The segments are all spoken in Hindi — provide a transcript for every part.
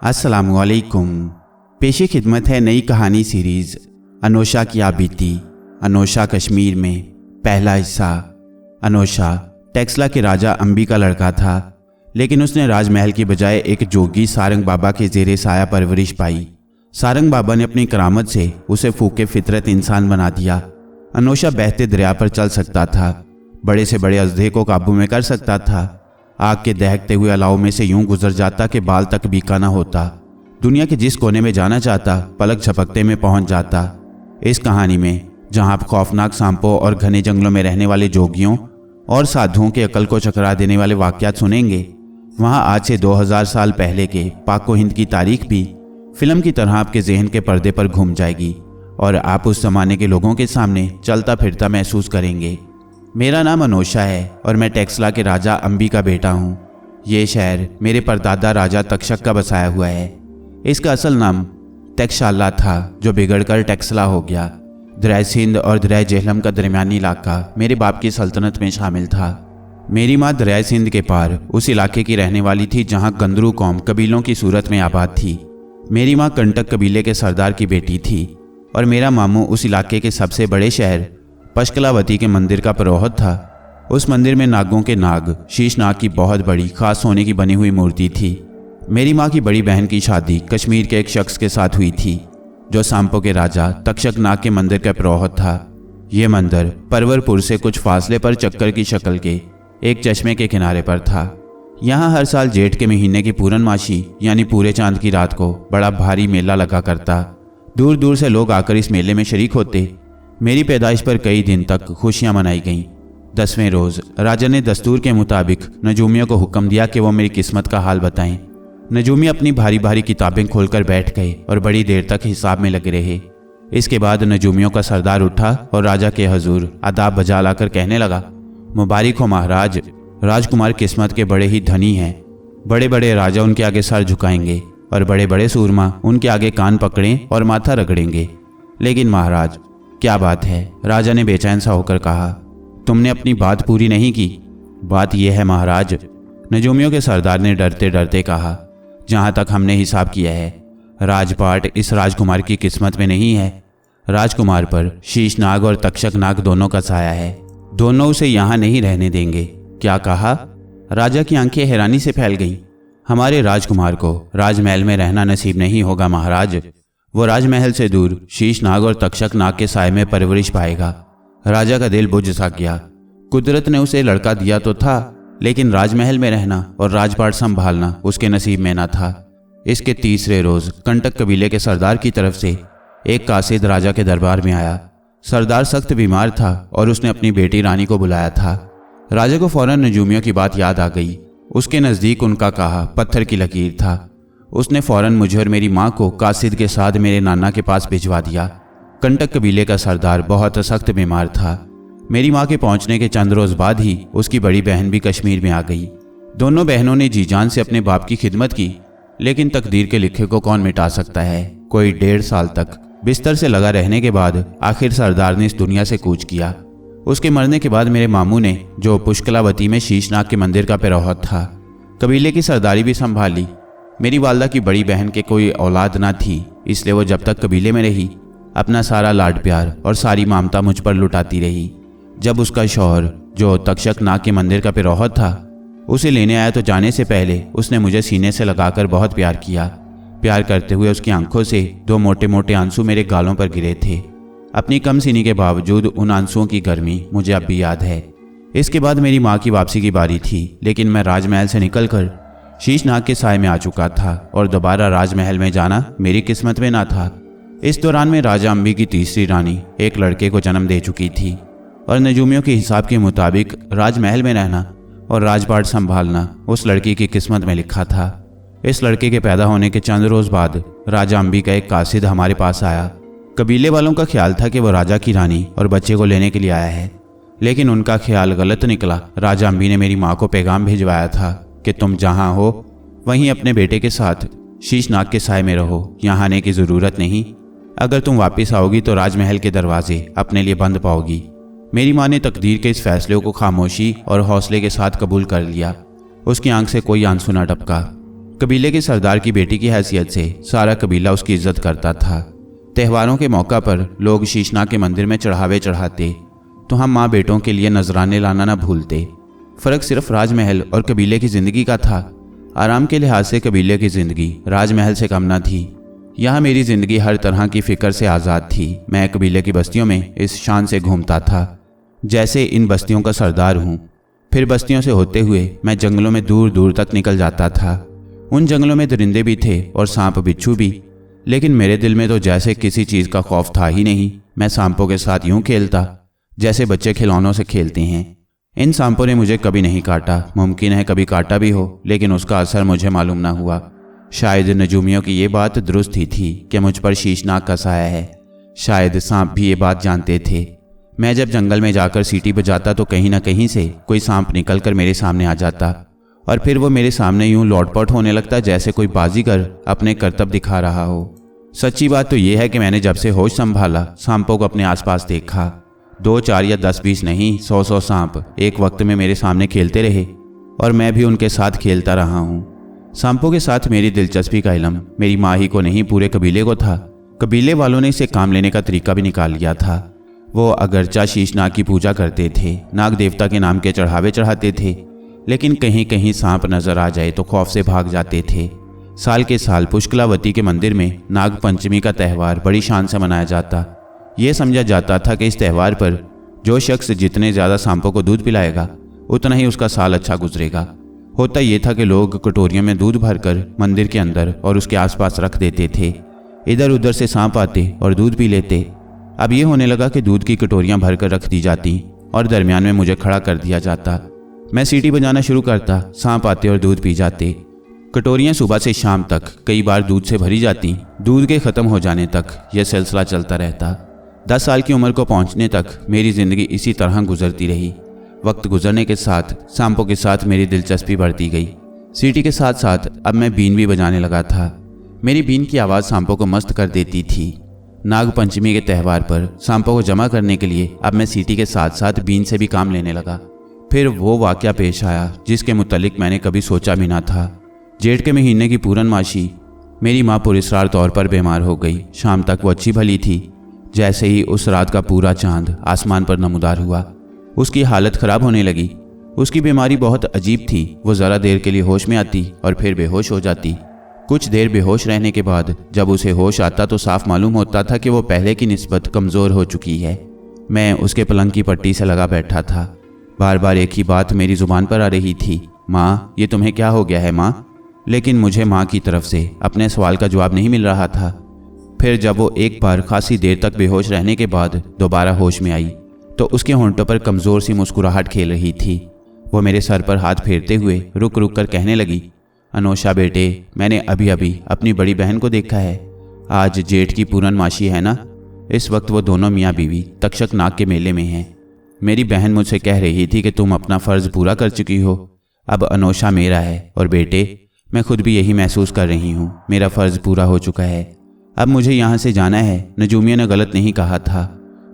अस्सलामुअलैकुम। पेशे खिदमत है नई कहानी सीरीज़ अनोशा की बीती। अनोशा कश्मीर में पहला हिस्सा। अनोशा टेक्सला के राजा अंबी का लड़का था, लेकिन उसने राजमहल की बजाय एक जोगी सारंग बाबा के ज़ेरे साया परवरिश पाई। सारंग बाबा ने अपनी करामत से उसे फूके फितरत इंसान बना दिया। अनोशा बहते दरिया पर चल सकता था, बड़े से बड़े अजदे को काबू में कर सकता था, आग के दहकते हुए अलाव में से यूं गुजर जाता कि बाल तक बीका ना होता। दुनिया के जिस कोने में जाना चाहता पलक झपकते में पहुंच जाता। इस कहानी में जहां आप खौफनाक सांपों और घने जंगलों में रहने वाले जोगियों और साधुओं के अकल को चकरा देने वाले वाक़यात सुनेंगे, वहां आज से 2000 साल पहले के पाक व हिंद की तारीख भी फिल्म की तरह आपके जहन के पर्दे पर घूम जाएगी और आप उस ज़माने के लोगों के सामने चलता फिरता महसूस करेंगे। मेरा नाम अनोशा है और मैं टेक्सला के राजा अंबी का बेटा हूँ। ये शहर मेरे परदादा राजा तक्षक का बसाया हुआ है। इसका असल नाम तक्षशाला था, जो बिगड़कर टेक्सला हो गया। दरिया सिंध और दरिया जेहलम का दरमियानी इलाका मेरे बाप की सल्तनत में शामिल था। मेरी माँ दरिया सिंध के पार उस इलाके की रहने वाली थी जहाँ गंदरू कौम कबीलों की सूरत में आबाद थी। मेरी माँ कंटक कबीले के सरदार की बेटी थी और मेरा मामू उस इलाके के सबसे बड़े शहर पशकलावती के मंदिर का पुरोहित था। उस मंदिर में नागों के नाग शीश नाग की बहुत बड़ी खास सोने की बनी हुई मूर्ति थी। मेरी माँ की बड़ी बहन की शादी कश्मीर के एक शख्स के साथ हुई थी, जो सांपों के राजा तक्षक नाग के मंदिर का पुरोहित था। ये मंदिर परवरपुर से कुछ फासले पर चक्कर की शक्ल के एक चश्मे के किनारे पर था। यहाँ हर साल जेठ के महीने की पूर्णमासी यानी पूरे चांद की रात को बड़ा भारी मेला लगा करता। दूर दूर से लोग आकर इस मेले में शरीक होते। मेरी पैदाइश पर कई दिन तक खुशियां मनाई गईं। 10वें रोज़ राजा ने दस्तूर के मुताबिक नजूमियों को हुक्म दिया कि वो मेरी किस्मत का हाल बताएं। नजूमी अपनी भारी भारी किताबें खोलकर बैठ गए और बड़ी देर तक हिसाब में लगे रहे। इसके बाद नजूमियों का सरदार उठा और राजा के हजूर आदाब बजा लाकर कहने लगा, मुबारक हो महाराज, राजकुमार किस्मत के बड़े ही धनी हैं। बड़े बड़े राजा उनके आगे सर झुकाएंगे और बड़े बड़े सूरमा उनके आगे कान पकड़ें और माथा रगड़ेंगे। लेकिन महाराज, क्या बात है? राजा ने बेचैन सा होकर कहा, तुमने अपनी बात पूरी नहीं की। बात यह है महाराज, नजूमियों के सरदार ने डरते डरते कहा, जहाँ तक हमने हिसाब किया है, राजपाट इस राजकुमार की किस्मत में नहीं है। राजकुमार पर शीशनाग और तक्षक नाग दोनों का साया है। दोनों उसे यहाँ नहीं रहने देंगे। क्या कहा? राजा की आंखें हैरानी से फैल गईं। हमारे राजकुमार को राजमहल में रहना नसीब नहीं होगा महाराज। वो राजमहल से दूर शीशनाग और तक्षक नाग के साए में परवरिश पाएगा। राजा का दिल बुझ सा गया। कुदरत ने उसे लड़का दिया तो था, लेकिन राजमहल में रहना और राजपाट संभालना उसके नसीब में न था। इसके तीसरे रोज कंटक कबीले के सरदार की तरफ से एक कासिद राजा के दरबार में आया। सरदार सख्त बीमार था और उसने अपनी बेटी रानी को बुलाया था। राजा को फौरन नजूमियों की बात याद आ गई। उसके नज़दीक उनका कहा पत्थर की लकीर था। उसने फौरन मुझे और मेरी माँ को कासिद के साथ मेरे नाना के पास भिजवा दिया। कंटक कबीले का सरदार बहुत सख्त बीमार था। मेरी माँ के पहुँचने के चंद रोज़ बाद ही उसकी बड़ी बहन भी कश्मीर में आ गई। दोनों बहनों ने जी जान से अपने बाप की खिदमत की, लेकिन तकदीर के लिखे को कौन मिटा सकता है। कोई 1.5 साल तक बिस्तर से लगा रहने के बाद आखिर सरदार ने इस दुनिया से कूच किया। उसके मरने के बाद मेरे मामू ने, जो पुष्कलावती में शीशनाग के मंदिर का पुरोहित था, कबीले की सरदारी भी संभाली। मेरी वालदा की बड़ी बहन के कोई औलाद ना थी, इसलिए वो जब तक कबीले में रही अपना सारा लाड प्यार और सारी ममता मुझ पर लुटाती रही। जब उसका शौहर, जो तक्षक नाग के मंदिर का पुरोहित था, उसे लेने आया तो जाने से पहले उसने मुझे सीने से लगाकर बहुत प्यार किया। प्यार करते हुए उसकी आंखों से 2 मोटे मोटे आंसू मेरे गालों पर गिरे थे। अपनी कम सीनी के बावजूद उन आंसुओं की गर्मी मुझे अब भी याद है। इसके बाद मेरी माँ की वापसी की बारी थी, लेकिन मैं राजमहल से निकलकर शीशनाग के साए में आ चुका था और दोबारा राजमहल में जाना मेरी किस्मत में ना था। इस दौरान में राजा अंबी की तीसरी रानी एक लड़के को जन्म दे चुकी थी और नजूमियों के हिसाब के मुताबिक राजमहल में रहना और राजपाट संभालना उस लड़की की किस्मत में लिखा था। इस लड़के के पैदा होने के चंद रोज़ बाद राजा अंबी का एक कासिद हमारे पास आया। कबीले वालों का ख्याल था कि वो राजा की रानी और बच्चे को लेने के लिए आया है, लेकिन उनका ख्याल गलत निकला। राजा अंबी ने मेरी माँ को पैगाम भिजवाया था कि तुम जहाँ हो वहीं अपने बेटे के साथ शीशनाग के साए में रहो, यहाँ आने की ज़रूरत नहीं। अगर तुम वापस आओगी तो राजमहल के दरवाजे अपने लिए बंद पाओगी। मेरी माँ ने तकदीर के इस फैसले को खामोशी और हौसले के साथ कबूल कर लिया। उसकी आंख से कोई आंसू न टपका। कबीले के सरदार की बेटी की हैसियत से सारा कबीला उसकी इज्जत करता था। त्योहारों के मौका पर लोग शीशनाग के मंदिर में चढ़ावे चढ़ाते तो हम माँ बेटों के लिए नजराने लाना न भूलते। फ़र्क सिर्फ राजमहल और कबीले की ज़िंदगी का था। आराम के लिहाज से कबीले की ज़िंदगी राजमहल से कम न थी। यहाँ मेरी ज़िंदगी हर तरह की फ़िक्र से आज़ाद थी। मैं कबीले की बस्तियों में इस शान से घूमता था जैसे इन बस्तियों का सरदार हूँ। फिर बस्तियों से होते हुए मैं जंगलों में दूर दूर तक निकल जाता था। उन जंगलों में दरिंदे भी थे और सांप बिच्छू भी, लेकिन मेरे दिल में तो जैसे किसी चीज़ का खौफ था ही नहीं। मैं सांपों के साथ यूं खेलता जैसे बच्चे खिलौनों से खेलते हैं। इन सांपों ने मुझे कभी नहीं काटा। मुमकिन है कभी काटा भी हो, लेकिन उसका असर मुझे मालूम ना हुआ। शायद नजूमियों की ये बात दुरुस्त ही थी कि मुझ पर शीशनाग का साया है। शायद सांप भी ये बात जानते थे। मैं जब जंगल में जाकर सीटी बजाता तो कहीं ना कहीं से कोई सांप निकल कर मेरे सामने आ जाता और फिर वो मेरे सामने यूं लौटपट होने लगता जैसे कोई बाजीगर अपने करतब दिखा रहा हो। सच्ची बात तो ये है कि मैंने जब से होश संभाला सांपों को अपने आसपास देखा। 2, 4 या 10, 20 नहीं, 100 सांप एक वक्त में मेरे सामने खेलते रहे और मैं भी उनके साथ खेलता रहा हूँ। सांपों के साथ मेरी दिलचस्पी का इल्म मेरी माँ ही को नहीं पूरे कबीले को था। कबीले वालों ने इसे काम लेने का तरीका भी निकाल लिया था। वो अगरचा शीशनाग की पूजा करते थे, नाग देवता के नाम के चढ़ावे चढ़ाते थे, लेकिन कहीं कहीं सांप नजर आ जाए तो खौफ से भाग जाते थे। साल के साल पुष्कलावती के मंदिर में नाग पंचमी का त्यौहार बड़ी शान से मनाया जाता। ये समझा जाता था कि इस त्यौहार पर जो शख्स जितने ज़्यादा सांपों को दूध पिलाएगा उतना ही उसका साल अच्छा गुजरेगा। होता ये था कि लोग कटोरियों में दूध भरकर मंदिर के अंदर और उसके आसपास रख देते थे। इधर उधर से सांप आते और दूध पी लेते। अब ये होने लगा कि दूध की कटोरियां भरकर रख दी जाती और दरमियान में मुझे खड़ा कर दिया जाता। मैं सीटी बजाना शुरू करता, सांप आते और दूध पी जाते। कटोरियां सुबह से शाम तक कई बार दूध से भरी जाती। दूध के ख़त्म हो जाने तक यह सिलसिला चलता रहता। 10 साल की उम्र को पहुंचने तक मेरी ज़िंदगी इसी तरह गुजरती रही। वक्त गुजरने के साथ सांपों के साथ मेरी दिलचस्पी बढ़ती गई। सीटी के साथ साथ अब मैं बीन भी बजाने लगा था। मेरी बीन की आवाज़ सांपों को मस्त कर देती थी। नाग पंचमी के त्यौहार पर सांपों को जमा करने के लिए अब मैं सीटी के साथ साथ बीन से भी काम लेने लगा। फिर वो वाक़या पेश आया जिसके मुतालिक मैंने कभी सोचा भी ना था। जेठ के महीने की पूरनमाशी मेरी माँ पुरस्कार तौर पर बीमार हो गई। शाम तक वो अच्छी भली थी। जैसे ही उस रात का पूरा चांद आसमान पर नमूदार हुआ उसकी हालत ख़राब होने लगी। उसकी बीमारी बहुत अजीब थी। वो ज़रा देर के लिए होश में आती और फिर बेहोश हो जाती। कुछ देर बेहोश रहने के बाद जब उसे होश आता तो साफ मालूम होता था कि वो पहले की निस्बत कमज़ोर हो चुकी है। मैं उसके पलंग की पट्टी से लगा बैठा था। बार बार एक ही बात मेरी ज़ुबान पर आ रही थी, माँ ये तुम्हें क्या हो गया है माँ। लेकिन मुझे माँ की तरफ से अपने सवाल का जवाब नहीं मिल रहा था। फिर जब वो एक बार खासी देर तक बेहोश रहने के बाद दोबारा होश में आई तो उसके होंठों पर कमज़ोर सी मुस्कुराहट खेल रही थी। वो मेरे सर पर हाथ फेरते हुए रुक रुक कर कहने लगी, अनोशा बेटे, मैंने अभी अभी अपनी बड़ी बहन को देखा है। आज जेठ की पूरनमाशी है ना। इस वक्त वो दोनों मियाँ बीवी तक्षक नाग के मेले में हैं। मेरी बहन मुझसे कह रही थी कि तुम अपना फ़र्ज़ पूरा कर चुकी हो, अब अनोशा मेरा है। और बेटे, मैं खुद भी यही महसूस कर रही हूँ, मेरा फ़र्ज़ पूरा हो चुका है। अब मुझे यहाँ से जाना है। नजूमिया ने गलत नहीं कहा था।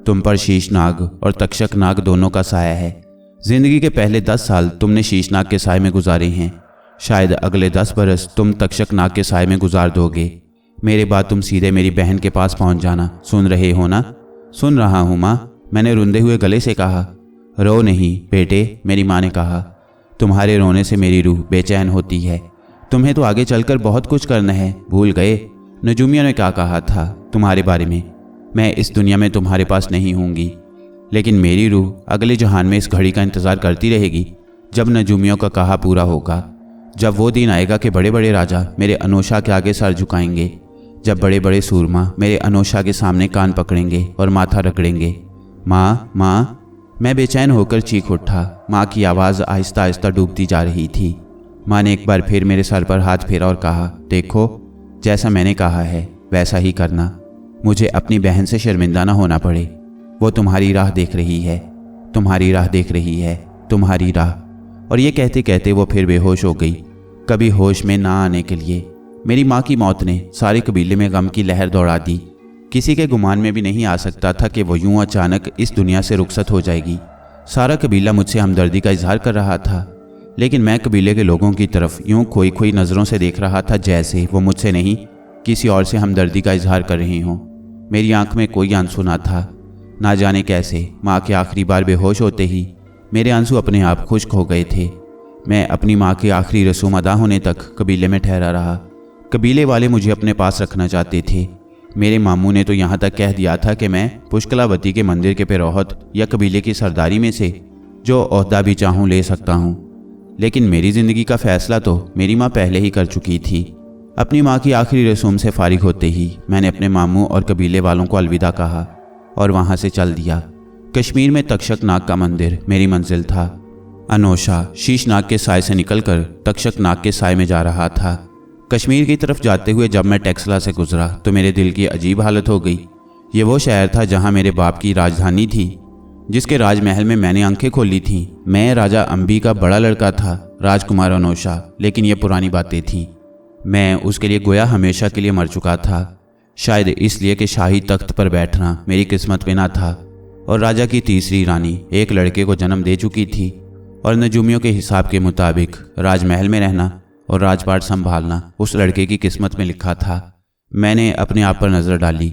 तुम पर शीशनाग और तक्षक नाग दोनों का साया है। जिंदगी के पहले 10 साल तुमने शीशनाग के साए में गुजारे हैं। शायद अगले 10 बरस तुम तक्षक नाग के साए में गुजार दोगे। मेरे बाद तुम सीधे मेरी बहन के पास पहुंच जाना। सुन रहे हो ना। सुन रहा हूँ माँ, मैंने रुंधे हुए गले से कहा। रो नहीं बेटे, मेरी माँ ने कहा। तुम्हारे रोने से मेरी रूह बेचैन होती है। तुम्हें तो आगे चलकर बहुत कुछ करना है, भूल गए। नजूमिया ने क्या कहा था तुम्हारे बारे में। मैं इस दुनिया में तुम्हारे पास नहीं होंगी, लेकिन मेरी रूह अगले जहान में इस घड़ी का इंतज़ार करती रहेगी जब नजूमियों का कहा पूरा होगा। जब वो दिन आएगा कि बड़े बड़े राजा मेरे अनोशा के आगे सर झुकाएंगे, जब बड़े बड़े सूरमा मेरे अनोशा के सामने कान पकड़ेंगे और माथा रगड़ेंगे। माँ माँ, मैं बेचैन होकर चीख उठा। माँ की आवाज़ आहिस्ता आहिस्ता डूबती जा रही थी। माँ ने एक बार फिर मेरे सर पर हाथ फेरा और कहा, देखो, जैसा मैंने कहा है वैसा ही करना। मुझे अपनी बहन से शर्मिंदा ना होना पड़े। वो तुम्हारी राह देख रही है, तुम्हारी राह देख रही है, तुम्हारी राह। और ये कहते कहते वो फिर बेहोश हो गई, कभी होश में ना आने के लिए। मेरी माँ की मौत ने सारे कबीले में गम की लहर दौड़ा दी। किसी के गुमान में भी नहीं आ सकता था कि वो यूं अचानक इस दुनिया से रुखसत हो जाएगी। सारा कबीला मुझसे हमदर्दी का इजहार कर रहा था। लेकिन मैं कबीले के लोगों की तरफ यूं खोई खोई नज़रों से देख रहा था जैसे वो मुझसे नहीं किसी और से हमदर्दी का इजहार कर रही हों। मेरी आंख में कोई आंसू ना था। ना जाने कैसे माँ के आखिरी बार बेहोश होते ही मेरे आंसू अपने आप खुश्क हो गए थे। मैं अपनी माँ की आखिरी रसूम अदा होने तक कबीले में ठहरा रहा। कबीले वाले मुझे अपने पास रखना चाहते थे। मेरे मामू ने तो यहाँ तक कह दिया था कि मैं पुष्कलावती के मंदिर के पिरोहत या कबीले की सरदारी में से जो ओहदा भी चाहूँ ले सकता हूँ। लेकिन मेरी ज़िंदगी का फ़ैसला तो मेरी माँ पहले ही कर चुकी थी। अपनी माँ की आखिरी रसूम से फारिग होते ही मैंने अपने मामू और कबीले वालों को अलविदा कहा और वहाँ से चल दिया। कश्मीर में तक्षक नाग का मंदिर मेरी मंजिल था। अनोशा शीशनाग के साय से निकलकर तक्षक नाग के साय में जा रहा था। कश्मीर की तरफ जाते हुए जब मैं टेक्सला से गुजरा तो मेरे दिल की अजीब हालत हो गई। ये वो शहर था जहाँ मेरे बाप की राजधानी थी, जिसके राजमहल में मैंने आंखें खोली थीं। मैं राजा अंबी का बड़ा लड़का था, राजकुमार अनोशा। लेकिन ये पुरानी बातें थीं। मैं उसके लिए गोया हमेशा के लिए मर चुका था। शायद इसलिए कि शाही तख्त पर बैठना मेरी किस्मत में ना था और राजा की तीसरी रानी एक लड़के को जन्म दे चुकी थी और नजूमियों के हिसाब के मुताबिक राजमहल में रहना और राजपाट संभालना उस लड़के की किस्मत में लिखा था। मैंने अपने आप पर नज़र डाली।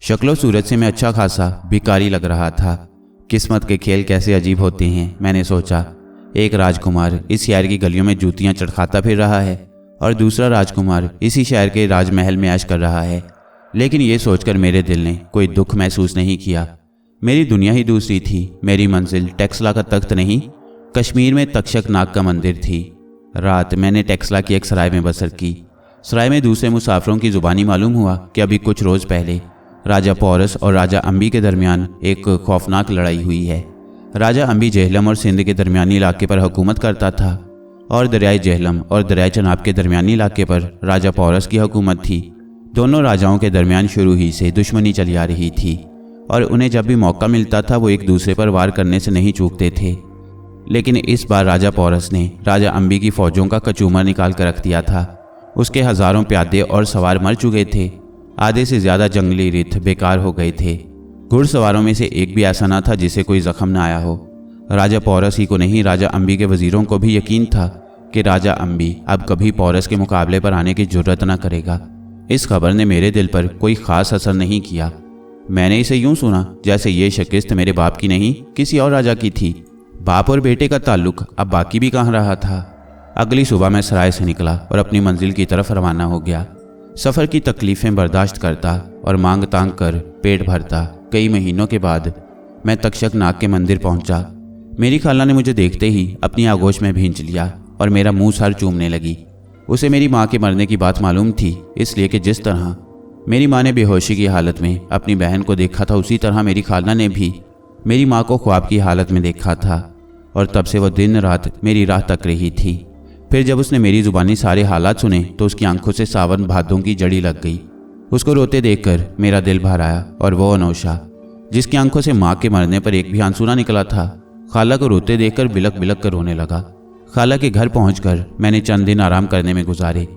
शक्लो सूरत से मैं अच्छा खासा भिखारी लग रहा था। किस्मत के खेल कैसे अजीब होते हैं, मैंने सोचा। एक राजकुमार इस शहर की गलियों में जूतियां चटखाता फिर रहा है और दूसरा राजकुमार इसी शहर के राजमहल में ऐश कर रहा है। लेकिन ये सोचकर मेरे दिल ने कोई दुख महसूस नहीं किया। मेरी दुनिया ही दूसरी थी। मेरी मंजिल टेक्सला का तख्त नहीं, कश्मीर में तक्षक नाग का मंदिर थी। रात मैंने टेक्सला की एक सराय में बसर की। सराय में दूसरे मुसाफिरों की जुबानी मालूम हुआ कि अभी कुछ रोज़ पहले राजा पोरस और राजा अंबी के दरमियान एक खौफनाक लड़ाई हुई है। राजा अंबी जेहलम और सिंध के दरमियानी इलाके पर हुकूमत करता था और दरियाए जेहलम और दरियाए चनाब के दरमियानी इलाके पर राजा पोरस की हुकूमत थी। दोनों राजाओं के दरमियान शुरू ही से दुश्मनी चली आ रही थी और उन्हें जब भी मौका मिलता था वो एक दूसरे पर वार करने से नहीं चूकते थे। लेकिन इस बार राजा पोरस ने राजा अंबी की फौजों का कचूमर निकाल कर रख दिया था। उसके हज़ारों प्यादे और सवार मर चुके थे। आधे से ज़्यादा जंगली रिथ बेकार हो गए थे। घुड़सवारों में से एक भी ऐसा ना था जिसे कोई जख्म न आया हो। राजा पोरस ही को नहीं, राजा अंबी के वजीरों को भी यकीन था कि राजा अंबी अब कभी पोरस के मुकाबले पर आने की जुर्रत न करेगा। इस खबर ने मेरे दिल पर कोई ख़ास असर नहीं किया। मैंने इसे यूं सुना जैसे ये शिकस्त मेरे बाप की नहीं किसी और राजा की थी। बाप और बेटे का ताल्लुक अब बाकी भी कहाँ रहा था। अगली सुबह मैं सराय से निकला और अपनी मंजिल की तरफ रवाना हो गया। सफ़र की तकलीफ़ें बर्दाश्त करता और मांग तांग कर पेट भरता कई महीनों के बाद मैं तक्षक नाग के मंदिर पहुंचा। मेरी खाला ने मुझे देखते ही अपनी आगोश में भींच लिया और मेरा मुंह सर चूमने लगी। उसे मेरी माँ के मरने की बात मालूम थी, इसलिए कि जिस तरह मेरी माँ ने बेहोशी की हालत में अपनी बहन को देखा था उसी तरह मेरी खाला ने भी मेरी माँ को ख्वाब की हालत में देखा था और तब से वह दिन रात मेरी राह तक रही थी। फिर जब उसने मेरी ज़ुबानी सारे हालात सुने तो उसकी आंखों से सावन भादों की जड़ी लग गई। उसको रोते देखकर मेरा दिल भर आया और वो अनोशा जिसकी आंखों से माँ के मरने पर एक भी आंसू ना निकला था, खाला को रोते देखकर बिलक बिलक कर रोने लगा। खाला के घर पहुंचकर मैंने चंद दिन आराम करने में गुजारे।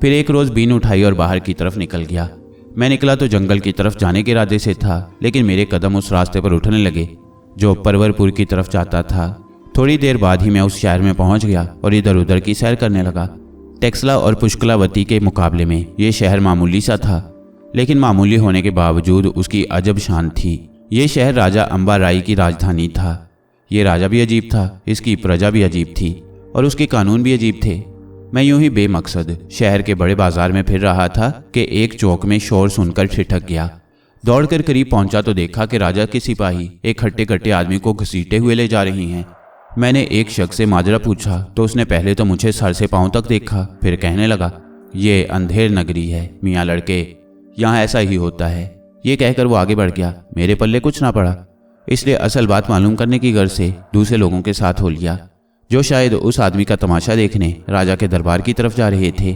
फिर एक रोज़ बीन उठाई और बाहर की तरफ निकल गया। मैं निकला तो जंगल की तरफ जाने के इरादे से था, लेकिन मेरे कदम उस रास्ते पर उठने लगे जो परवरपुर की तरफ जाता था। थोड़ी देर बाद ही मैं उस शहर में पहुंच गया और इधर उधर की सैर करने लगा। टेक्सला और पुष्कलावती के मुकाबले में ये शहर मामूली सा था, लेकिन मामूली होने के बावजूद उसकी अजब शान थी। ये शहर राजा अंबा राई की राजधानी था। ये राजा भी अजीब था, इसकी प्रजा भी अजीब थी और उसके कानून भी अजीब थे। मैं यूं ही बेमकसद शहर के बड़े बाजार में फिर रहा था कि एक चौक में शोर सुनकर ठिठक गया। दौड़कर करीब पहुंचा तो देखा कि राजा के सिपाही एक हट्टे कट्टे आदमी को घसीटे हुए ले जा रही हैं। मैंने एक शख्स से माजरा पूछा तो उसने पहले तो मुझे सर से पांव तक देखा, फिर कहने लगा, ये अंधेर नगरी है मियाँ लड़के, यहाँ ऐसा ही होता है। ये कहकर वो आगे बढ़ गया। मेरे पल्ले कुछ ना पड़ा, इसलिए असल बात मालूम करने की गर्ज से दूसरे लोगों के साथ हो लिया जो शायद उस आदमी का तमाशा देखने राजा के दरबार की तरफ जा रहे थे।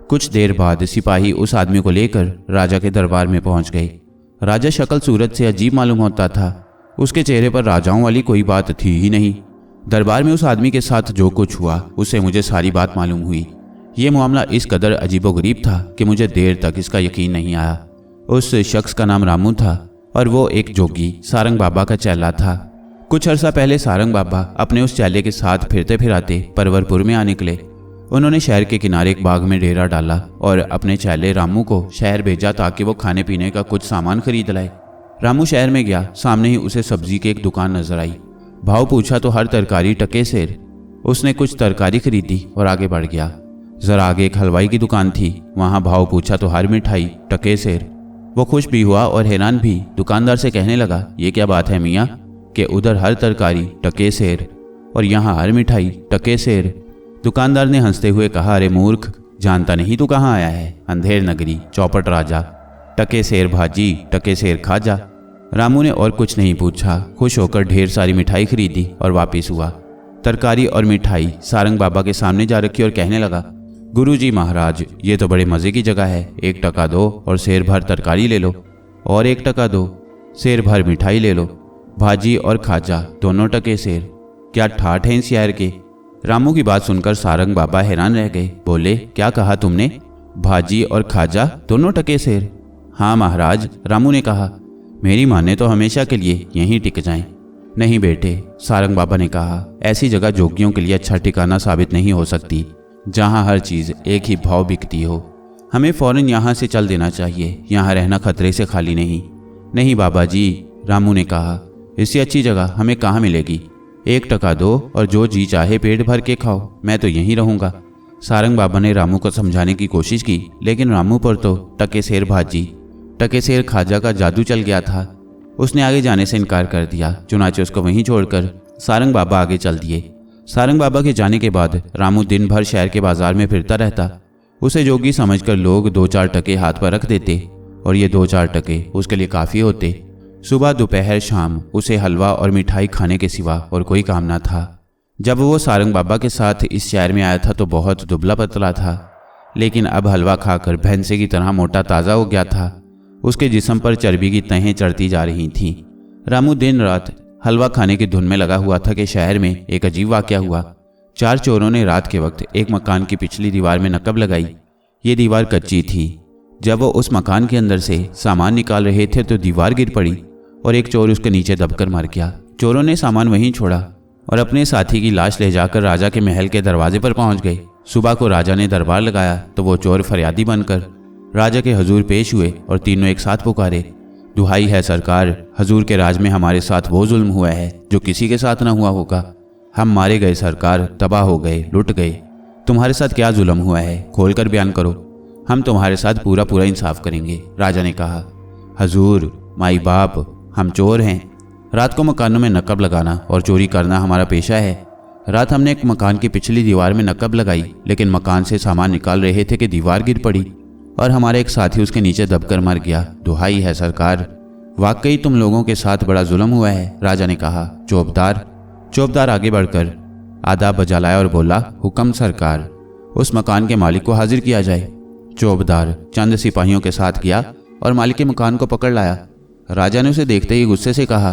कुछ देर बाद सिपाही उस आदमी को लेकर राजा के दरबार में पहुंच गए। राजा शक्ल सूरत से अजीब मालूम होता था। उसके चेहरे पर राजाओं वाली कोई बात थी ही नहीं। दरबार में उस आदमी के साथ जो कुछ हुआ उससे मुझे सारी बात मालूम हुई। ये मामला इस कदर अजीबोगरीब था कि मुझे देर तक इसका यकीन नहीं आया। उस शख्स का नाम रामू था और वो एक जोगी सारंग बाबा का चेला था। कुछ अरसा पहले सारंग बाबा अपने उस चेले के साथ फिरते फिराते परवरपुर में आ निकले। उन्होंने शहर के किनारे एक बाग में डेरा डाला और अपने चेले रामू को शहर भेजा ताकि वो खाने पीने का कुछ सामान खरीद लाए। रामू शहर में गया, सामने ही उसे सब्जी की एक दुकान नजर आई। भाव पूछा तो हर तरकारी टके सेर। उसने कुछ तरकारी खरीदी और आगे बढ़ गया। जरा आगे एक हलवाई की दुकान थी, वहां भाव पूछा तो हर मिठाई टके सेर। वो खुश भी हुआ और हैरान भी। दुकानदार से कहने लगा, ये क्या बात है मियाँ कि उधर हर तरकारी टके सेर और यहाँ हर मिठाई टके सेर। दुकानदार ने हंसते हुए कहा, अरे मूर्ख, जानता नहीं तू कहाँ आया है? अंधेर नगरी, चौपट राजा, टके सेर भाजी, टके सेर खाजा। रामू ने और कुछ नहीं पूछा, खुश होकर ढेर सारी मिठाई खरीदी और वापिस हुआ। तरकारी और मिठाई सारंग बाबा के सामने जा रखी और कहने लगा, गुरुजी महाराज, ये तो बड़े मज़े की जगह है। 1 टका दो और सेर भर तरकारी ले लो, और 1 टका दो, सेर भर मिठाई ले लो। भाजी और खाजा दोनों टके सेर। क्या ठाठ है इस शहर के? रामू की बात सुनकर सारंग बाबा हैरान रह गए। बोले, क्या कहा तुमने? भाजी और खाजा दोनों टके सेर? हाँ महाराज, रामू ने कहा। मेरी माने तो हमेशा के लिए यहीं टिक जाएं। नहीं बेटे, सारंग बाबा ने कहा, ऐसी जगह जोगियों के लिए अच्छा ठिकाना साबित नहीं हो सकती जहाँ हर चीज़ एक ही भाव बिकती हो। हमें फौरन यहाँ से चल देना चाहिए, यहाँ रहना खतरे से खाली नहीं। नहीं बाबा जी, रामू ने कहा, इससे अच्छी जगह हमें कहाँ मिलेगी? 1 टका दो और जो जी चाहे पेट भर के खाओ, मैं तो यहीं रहूँगा। सारंग बाबा ने रामू को समझाने की कोशिश की, लेकिन रामू पर तो टके सेर भाजी, टके सेर खाजा का जादू चल गया था। उसने आगे जाने से इनकार कर दिया। चुनाचे उसको वहीं छोड़कर सारंग बाबा आगे चल दिए। सारंग बाबा के जाने के बाद रामू दिन भर शहर के बाजार में फिरता रहता। उसे जोगी समझकर लोग 2-4 टके हाथ पर रख देते और ये 2-4 टके उसके लिए काफ़ी होते। सुबह दोपहर शाम उसे हलवा और मिठाई खाने के सिवा और कोई काम ना था। जब वो सारंग बाबा के साथ इस शहर में आया था तो बहुत दुबला पतला था, लेकिन अब हलवा खाकर भैंसे की तरह मोटा ताज़ा हो गया था। उसके जिस्म पर चर्बी की तहें चढ़ती जा रही थीं। रामू दिन रात हलवा खाने की धुन में लगा हुआ था कि शहर में एक अजीब वाकया हुआ। 4 चोरों ने रात के वक्त एक मकान की पिछली दीवार में नकब लगाई। ये दीवार कच्ची थी। जब वो उस मकान के अंदर से सामान निकाल रहे थे तो दीवार गिर पड़ी और एक चोर उसके नीचे दबकर मर गया। चोरों ने सामान वहीं छोड़ा और अपने साथी की लाश ले जाकर राजा के महल के दरवाजे पर पहुंच गए। सुबह को राजा ने दरबार लगाया तो वो चोर फरियादी बनकर राजा के हजूर पेश हुए और तीनों एक साथ पुकारे, दुहाई है सरकार, हजूर के राज में हमारे साथ वो जुल्म हुआ है जो किसी के साथ ना हुआ होगा। हम मारे गए सरकार, तबाह हो गए, लुट गए। तुम्हारे साथ क्या जुल्म हुआ है, खोलकर बयान करो, हम तुम्हारे साथ पूरा पूरा इंसाफ करेंगे। राजा ने कहा, हजूर, माई बाप, हम चोर हैं। रात को मकानों में नकब लगाना और चोरी करना हमारा पेशा है। रात हमने एक मकान की पिछली दीवार में नकब लगाई, लेकिन मकान से सामान निकाल रहे थे कि दीवार गिर पड़ी और हमारा एक साथी उसके नीचे दबकर मर गया। दुहाई है सरकार, वाकई तुम लोगों के साथ बड़ा जुल्म हुआ है। राजा ने कहा, चौबदार आगे बढ़कर आदाब बजा लाया और बोला, हुक्म सरकार, उस मकान के मालिक को हाजिर किया जाए। चौबदार चंद सिपाहियों के साथ गया और मालिक के मकान को पकड़ लाया। राजा ने उसे देखते ही गुस्से से कहा,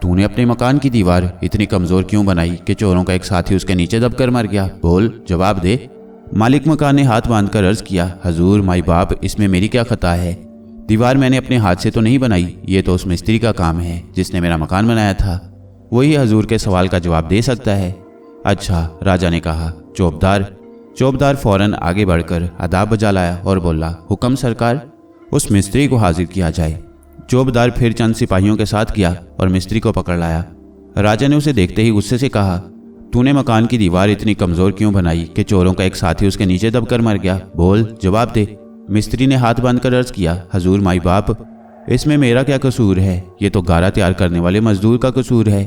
तूने अपने मकान की दीवार इतनी कमज़ोर क्यों बनाई कि चोरों का एक साथी उसके नीचे दबकर मर गया? बोल, जवाब दे। मालिक मकान ने हाथ बांधकर अर्ज किया, हजूर, माई बाप, इसमें मेरी क्या खता है? दीवार मैंने अपने हाथ से तो नहीं बनाई, ये तो उस मिस्त्री का काम है जिसने मेरा मकान बनाया था। वही हजूर के सवाल का जवाब दे सकता है। अच्छा, राजा ने कहा। चौबदार फौरन आगे बढ़कर आदाब बजा लाया और बोला, हुक्म सरकार, उस मिस्त्री को हाजिर किया जाए। चौबदार फिर चंद सिपाहियों के साथ गया और मिस्त्री को पकड़ लाया। राजा ने उसे देखते ही गुस्से से कहा, तूने मकान की दीवार इतनी कमज़ोर क्यों बनाई कि चोरों का एक साथी उसके नीचे दबकर मर गया? बोल, जवाब दे। मिस्त्री ने हाथ बांधकर अर्ज किया, हजूर, माई बाप, इसमें मेरा क्या कसूर है? ये तो गारा तैयार करने वाले मजदूर का कसूर है।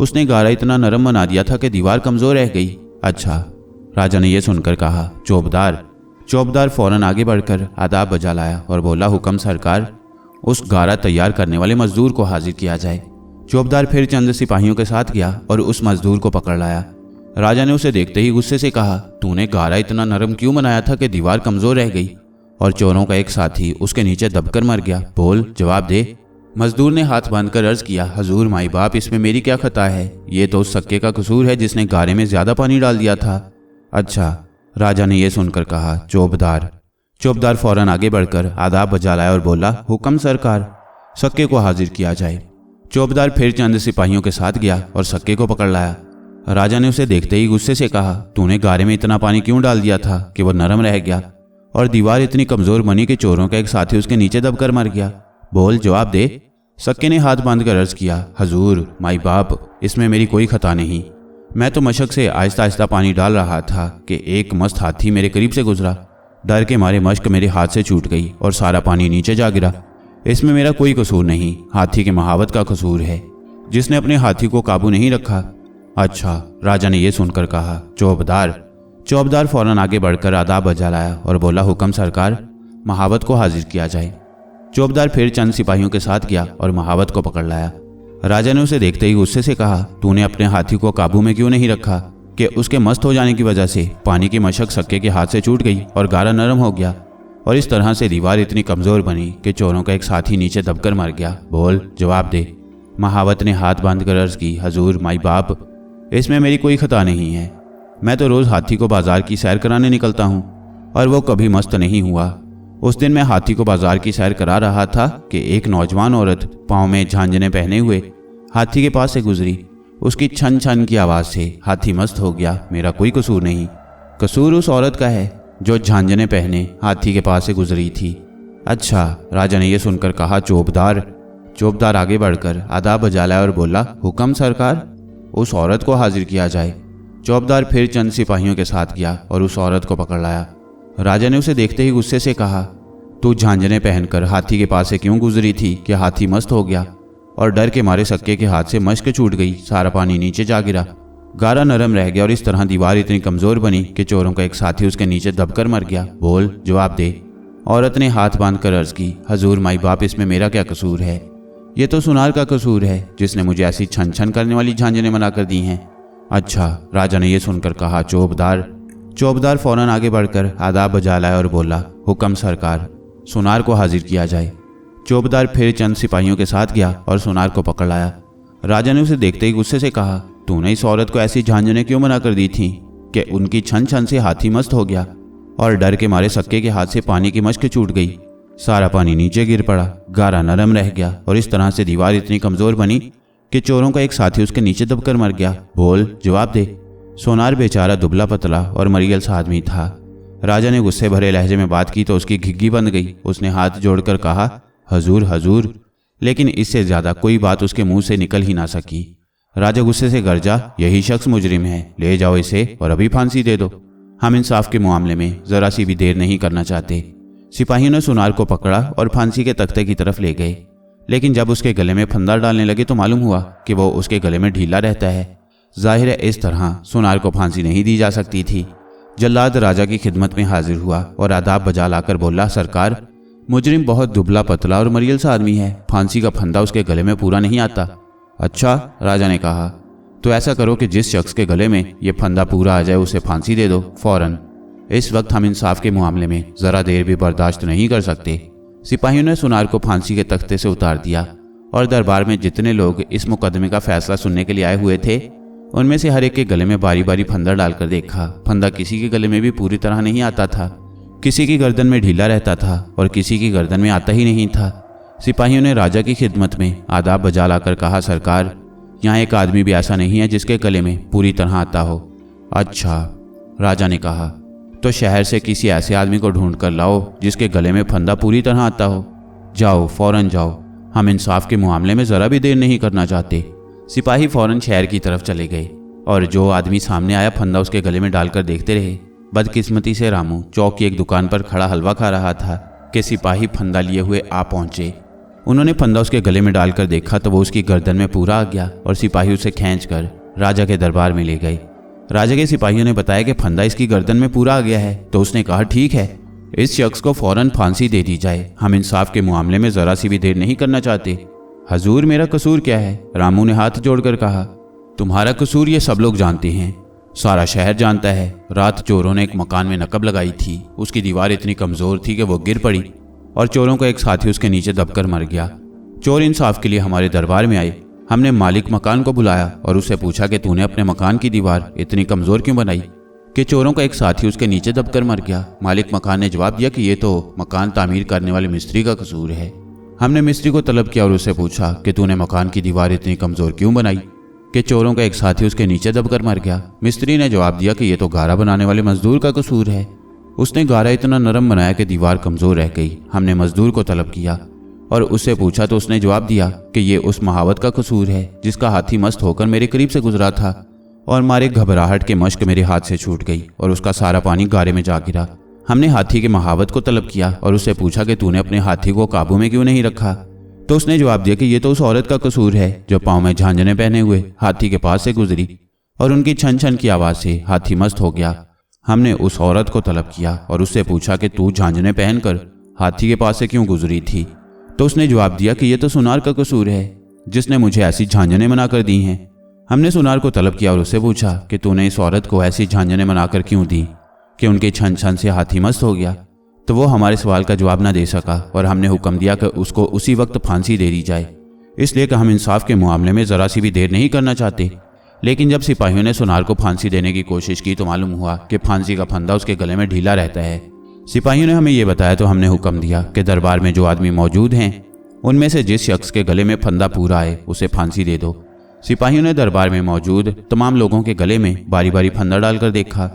उसने गारा इतना नरम बना दिया था कि दीवार कमज़ोर रह गई। अच्छा, राजा ने यह सुनकर कहा। चौबदार फौरन आगे बढ़कर आदाब बजा लाया और बोला, हुक्म सरकार, उस गारा तैयार करने वाले मजदूर को हाजिर किया जाए। चौबदार फिर चंद सिपाहियों के साथ गया और उस मजदूर को पकड़ लाया। राजा ने उसे देखते ही गुस्से से कहा, तूने गारा इतना नरम क्यों बनाया था कि दीवार कमज़ोर रह गई और चोरों का एक साथी उसके नीचे दबकर मर गया? बोल, जवाब दे। मजदूर ने हाथ बांधकर अर्ज किया, हजूर, माई बाप, इसमें मेरी क्या खता है? ये तो उस सक्के का कसूर है जिसने गारे में ज़्यादा पानी डाल दिया था। अच्छा, राजा ने यह सुनकर कहा। चौबदार फौरन आगे बढ़कर आदाब बजा लाया और बोला, हुक्म सरकार, सक्के को हाजिर किया जाए। चौबदार फिर चंद सिपाहियों के साथ गया और सक्के को पकड़ लाया। राजा ने उसे देखते ही गुस्से से कहा, तूने गारे में इतना पानी क्यों डाल दिया था कि वो नरम रह गया और दीवार इतनी कमजोर बनी कि चोरों का एक साथी उसके नीचे दबकर मर गया। बोल, जवाब दे। सक्के ने हाथ बांधकर अर्ज किया, हजूर, माई बाप, इसमें मेरी कोई खता नहीं। मैं तो मशक से आहिस्ता आहिस्ता पानी डाल रहा था कि एक मस्त हाथी मेरे करीब से गुजरा। डर के मारे मश्क मेरे हाथ से छूट गई और सारा पानी नीचे जा गिरा। इसमें मेरा कोई कसूर नहीं, हाथी के महावत का कसूर है, जिसने अपने हाथी को काबू नहीं रखा। अच्छा, राजा ने यह सुनकर कहा, चौबदार फौरन आगे बढ़कर आदाब बजा लाया और बोला, हुक्म सरकार, महावत को हाजिर किया जाए। चौबदार फिर चंद सिपाहियों के साथ गया और महावत को पकड़ लाया। राजा ने उसे देखते ही गुस्से से कहा, तूने अपने हाथी को काबू में क्यों नहीं रखा कि उसके मस्त हो जाने की वजह से पानी की मशक सक्के के हाथ से छूट गई और गारा नरम हो गया और इस तरह से दीवार इतनी कमजोर बनी कि चोरों का एक साथी नीचे दबकर मर गया। बोल, जवाब दे। महावत ने हाथ बांधकर अर्ज की, हजूर, माई बाप, इसमें मेरी कोई खता नहीं है। मैं तो रोज हाथी को बाजार की सैर कराने निकलता हूँ और वो कभी मस्त नहीं हुआ। उस दिन मैं हाथी को बाजार की सैर करा रहा था कि एक नौजवान औरत पाँव में झांझने पहने हुए हाथी के पास से गुजरी। उसकी छन छन की आवाज़ से हाथी मस्त हो गया। मेरा कोई कसूर नहीं, कसूर उस औरत का है जो झांझने पहने हाथी के पास से गुजरी थी। अच्छा, राजा ने यह सुनकर कहा, चौबदार आगे बढ़कर आदाब बजा लाया और बोला, हुक्म सरकार, उस औरत को हाजिर किया जाए। चौबदार फिर चंद सिपाहियों के साथ गया और उस औरत को पकड़ लाया। राजा ने उसे देखते ही गुस्से से कहा, तू झांझने पहनकर हाथी के पास से क्यों गुजरी थी कि हाथी मस्त हो गया और डर के मारे सक्के के हाथ से मश्क छूट गई, सारा पानी नीचे जा गिरा, गारा नरम रह गया और इस तरह दीवार इतनी कमजोर बनी कि चोरों का एक साथी उसके नीचे दबकर मर गया। बोल, जवाब दे। औरत ने हाथ बांधकर अर्ज की, हजूर, माई बाप, इसमें मेरा क्या कसूर है? ये तो सुनार का कसूर है जिसने मुझे ऐसी छन छन करने वाली झांझनें बना कर दी हैं। अच्छा, राजा ने यह सुनकर कहा, चौबदार फौरन आगे बढ़कर आदाब बजा लाया और बोला, हुक्म सरकार, सुनार को हाजिर किया जाए। चौबदार फिर चंद सिपाहियों के साथ गया और सुनार को पकड़ लाया। राजा ने उसे देखते ही गुस्से से कहा, तूने इस औरत को ऐसी झांझनें क्यों बना कर दी थी कि उनकी छन छन से हाथी मस्त हो गया और डर के मारे सक्के के हाथ से पानी की मश्क छूट गई, सारा पानी नीचे गिर पड़ा, गारा नरम रह गया और इस तरह से दीवार इतनी कमजोर बनी कि चोरों का एक साथी उसके नीचे दबकर मर गया। बोल, जवाब दे। सोनार बेचारा दुबला पतला और मरियल सा आदमी था। राजा ने गुस्से भरे लहजे में बात की तो उसकी घिग्गी बंद गई। उसने हाथ जोड़कर कहा, हजूर, लेकिन इससे ज्यादा कोई बात उसके मुंह से निकल ही ना सकी। राजा गुस्से से गरजा, यही शख्स मुजरिम है, ले जाओ इसे और अभी फांसी दे दो। हम इंसाफ के मामले में जरा सी भी देर नहीं करना चाहते। सिपाहियों ने सुनार को पकड़ा और फांसी के तख्ते की तरफ ले गए, लेकिन जब उसके गले में फंदा डालने लगे तो मालूम हुआ कि वो उसके गले में ढीला रहता है। जाहिर है इस तरह सुनार को फांसी नहीं दी जा सकती थी। जल्लाद राजा की खिदमत में हाजिर हुआ और आदाब बजा लाकर बोला, सरकार, मुजरिम बहुत दुबला पतला और मरियल सा आदमी है, फांसी का फंदा उसके गले में पूरा नहीं आता। अच्छा, राजा ने कहा, तो ऐसा करो कि जिस शख्स के गले में ये फंदा पूरा आ जाए उसे फांसी दे दो फौरन। इस वक्त हम इंसाफ के मामले में जरा देर भी बर्दाश्त नहीं कर सकते। सिपाहियों ने सुनार को फांसी के तख्ते से उतार दिया और दरबार में जितने लोग इस मुकदमे का फैसला सुनने के लिए आए हुए थे उनमें से हर एक के गले में बारी बारी फंदा डालकर देखा। फंदा किसी के गले में भी पूरी तरह नहीं आता था, किसी की गर्दन में ढीला रहता था और किसी की गर्दन में आता ही नहीं था। सिपाहियों ने राजा की खिदमत में आदाब बजा लाकर कहा, सरकार, यहाँ एक आदमी भी ऐसा नहीं है जिसके गले में पूरी तरह आता हो। अच्छा, राजा ने कहा, तो शहर से किसी ऐसे आदमी को ढूंढ कर लाओ जिसके गले में फंदा पूरी तरह आता हो। जाओ, फौरन जाओ, हम इंसाफ के मामले में ज़रा भी देर नहीं करना चाहते। सिपाही फौरन शहर की तरफ चले गए और जो आदमी सामने आया फंदा उसके गले में डालकर देखते रहे। बदकिस्मती से रामू चौक की एक दुकान पर खड़ा हलवा खा रहा था कि सिपाही फंदा लिए हुए आ पहुंचे। उन्होंने फंदा उसके गले में डालकर देखा तो वो उसकी गर्दन में पूरा आ गया और सिपाही उसे खींचकर राजा के दरबार में ले गए। राजा के सिपाहियों ने बताया कि फंदा इसकी गर्दन में पूरा आ गया है, तो उसने कहा, ठीक है, इस शख्स को फौरन फांसी दे दी जाए। हम इंसाफ के मामले में जरा सी भी देर नहीं करना चाहते। हजूर, मेरा कसूर क्या है? रामू ने हाथ जोड़कर कहा, तुम्हारा कसूर ये सब लोग जानते हैं, सारा शहर जानता है। रात चोरों ने एक मकान में नकब लगाई थी, उसकी दीवार इतनी कमजोर थी कि वो गिर पड़ी और चोरों का एक साथी उसके नीचे दबकर मर गया। चोर इंसाफ के लिए हमारे दरबार में आए। हमने मालिक मकान को बुलाया और उससे पूछा कि तूने अपने मकान की दीवार इतनी कमजोर क्यों बनाई कि चोरों का एक साथी उसके नीचे दबकर मर गया। मालिक मकान ने जवाब दिया कि ये तो मकान तामीर करने वाले मिस्त्री का कसूर है, हमने मिस्त्री को तलब किया और उससे पूछा कि तूने मकान की दीवार इतनी कमज़ोर क्यों बनाई कि चोरों का एक साथी उसके नीचे दबकर मर गया। मिस्त्री ने जवाब दिया कि यह तो गारा बनाने वाले मजदूर का कसूर है। उसने गारा इतना नरम बनाया कि दीवार कमज़ोर रह गई। हमने मजदूर को तलब किया और उससे पूछा तो उसने जवाब दिया कि ये उस महावत का कसूर है जिसका हाथी मस्त होकर मेरे करीब से गुजरा था और मारे घबराहट के मश्क मेरे हाथ से छूट गई और उसका सारा पानी गारे में जा गिरा। हमने हाथी के महावत को तलब किया और उससे पूछा कि तूने अपने हाथी को काबू में क्यों नहीं रखा, तो उसने जवाब दिया कि ये तो उस औरत का कसूर है जो पाँव में झांझने पहने हुए हाथी के पास से गुजरी और उनकी छन छन की आवाज़ से हाथी मस्त हो गया। हमने उस औरत को तलब किया और उससे पूछा कि तू झांझने पहनकर हाथी के पास से क्यों गुजरी थी, तो उसने जवाब दिया कि यह तो सुनार का कसूर है जिसने मुझे ऐसी झांझने मना कर दी हैं। हमने सुनार को तलब किया और उससे पूछा कि तूने इस औरत को ऐसी झांझने मनाकर क्यों दी कि उनके छन छन से हाथी मस्त हो गया, तो वो हमारे सवाल का जवाब न दे सका और हमने हुक्म दिया कि उसको उसी वक्त फांसी दे दी जाए, इसलिए कि हम इंसाफ के मामले में ज़रा सी भी देर नहीं करना चाहते। लेकिन जब सिपाहियों ने सुनार को फांसी देने की कोशिश की तो मालूम हुआ कि फांसी का फंदा उसके गले में ढीला रहता है। सिपाहियों ने हमें ये बताया तो हमने हुक्म दिया कि दरबार में जो आदमी मौजूद हैं उनमें से जिस शख्स के गले में फंदा पूरा आए उसे फांसी दे दो। सिपाहियों ने दरबार में मौजूद तमाम लोगों के गले में बारी बारी फंदा डालकर देखा,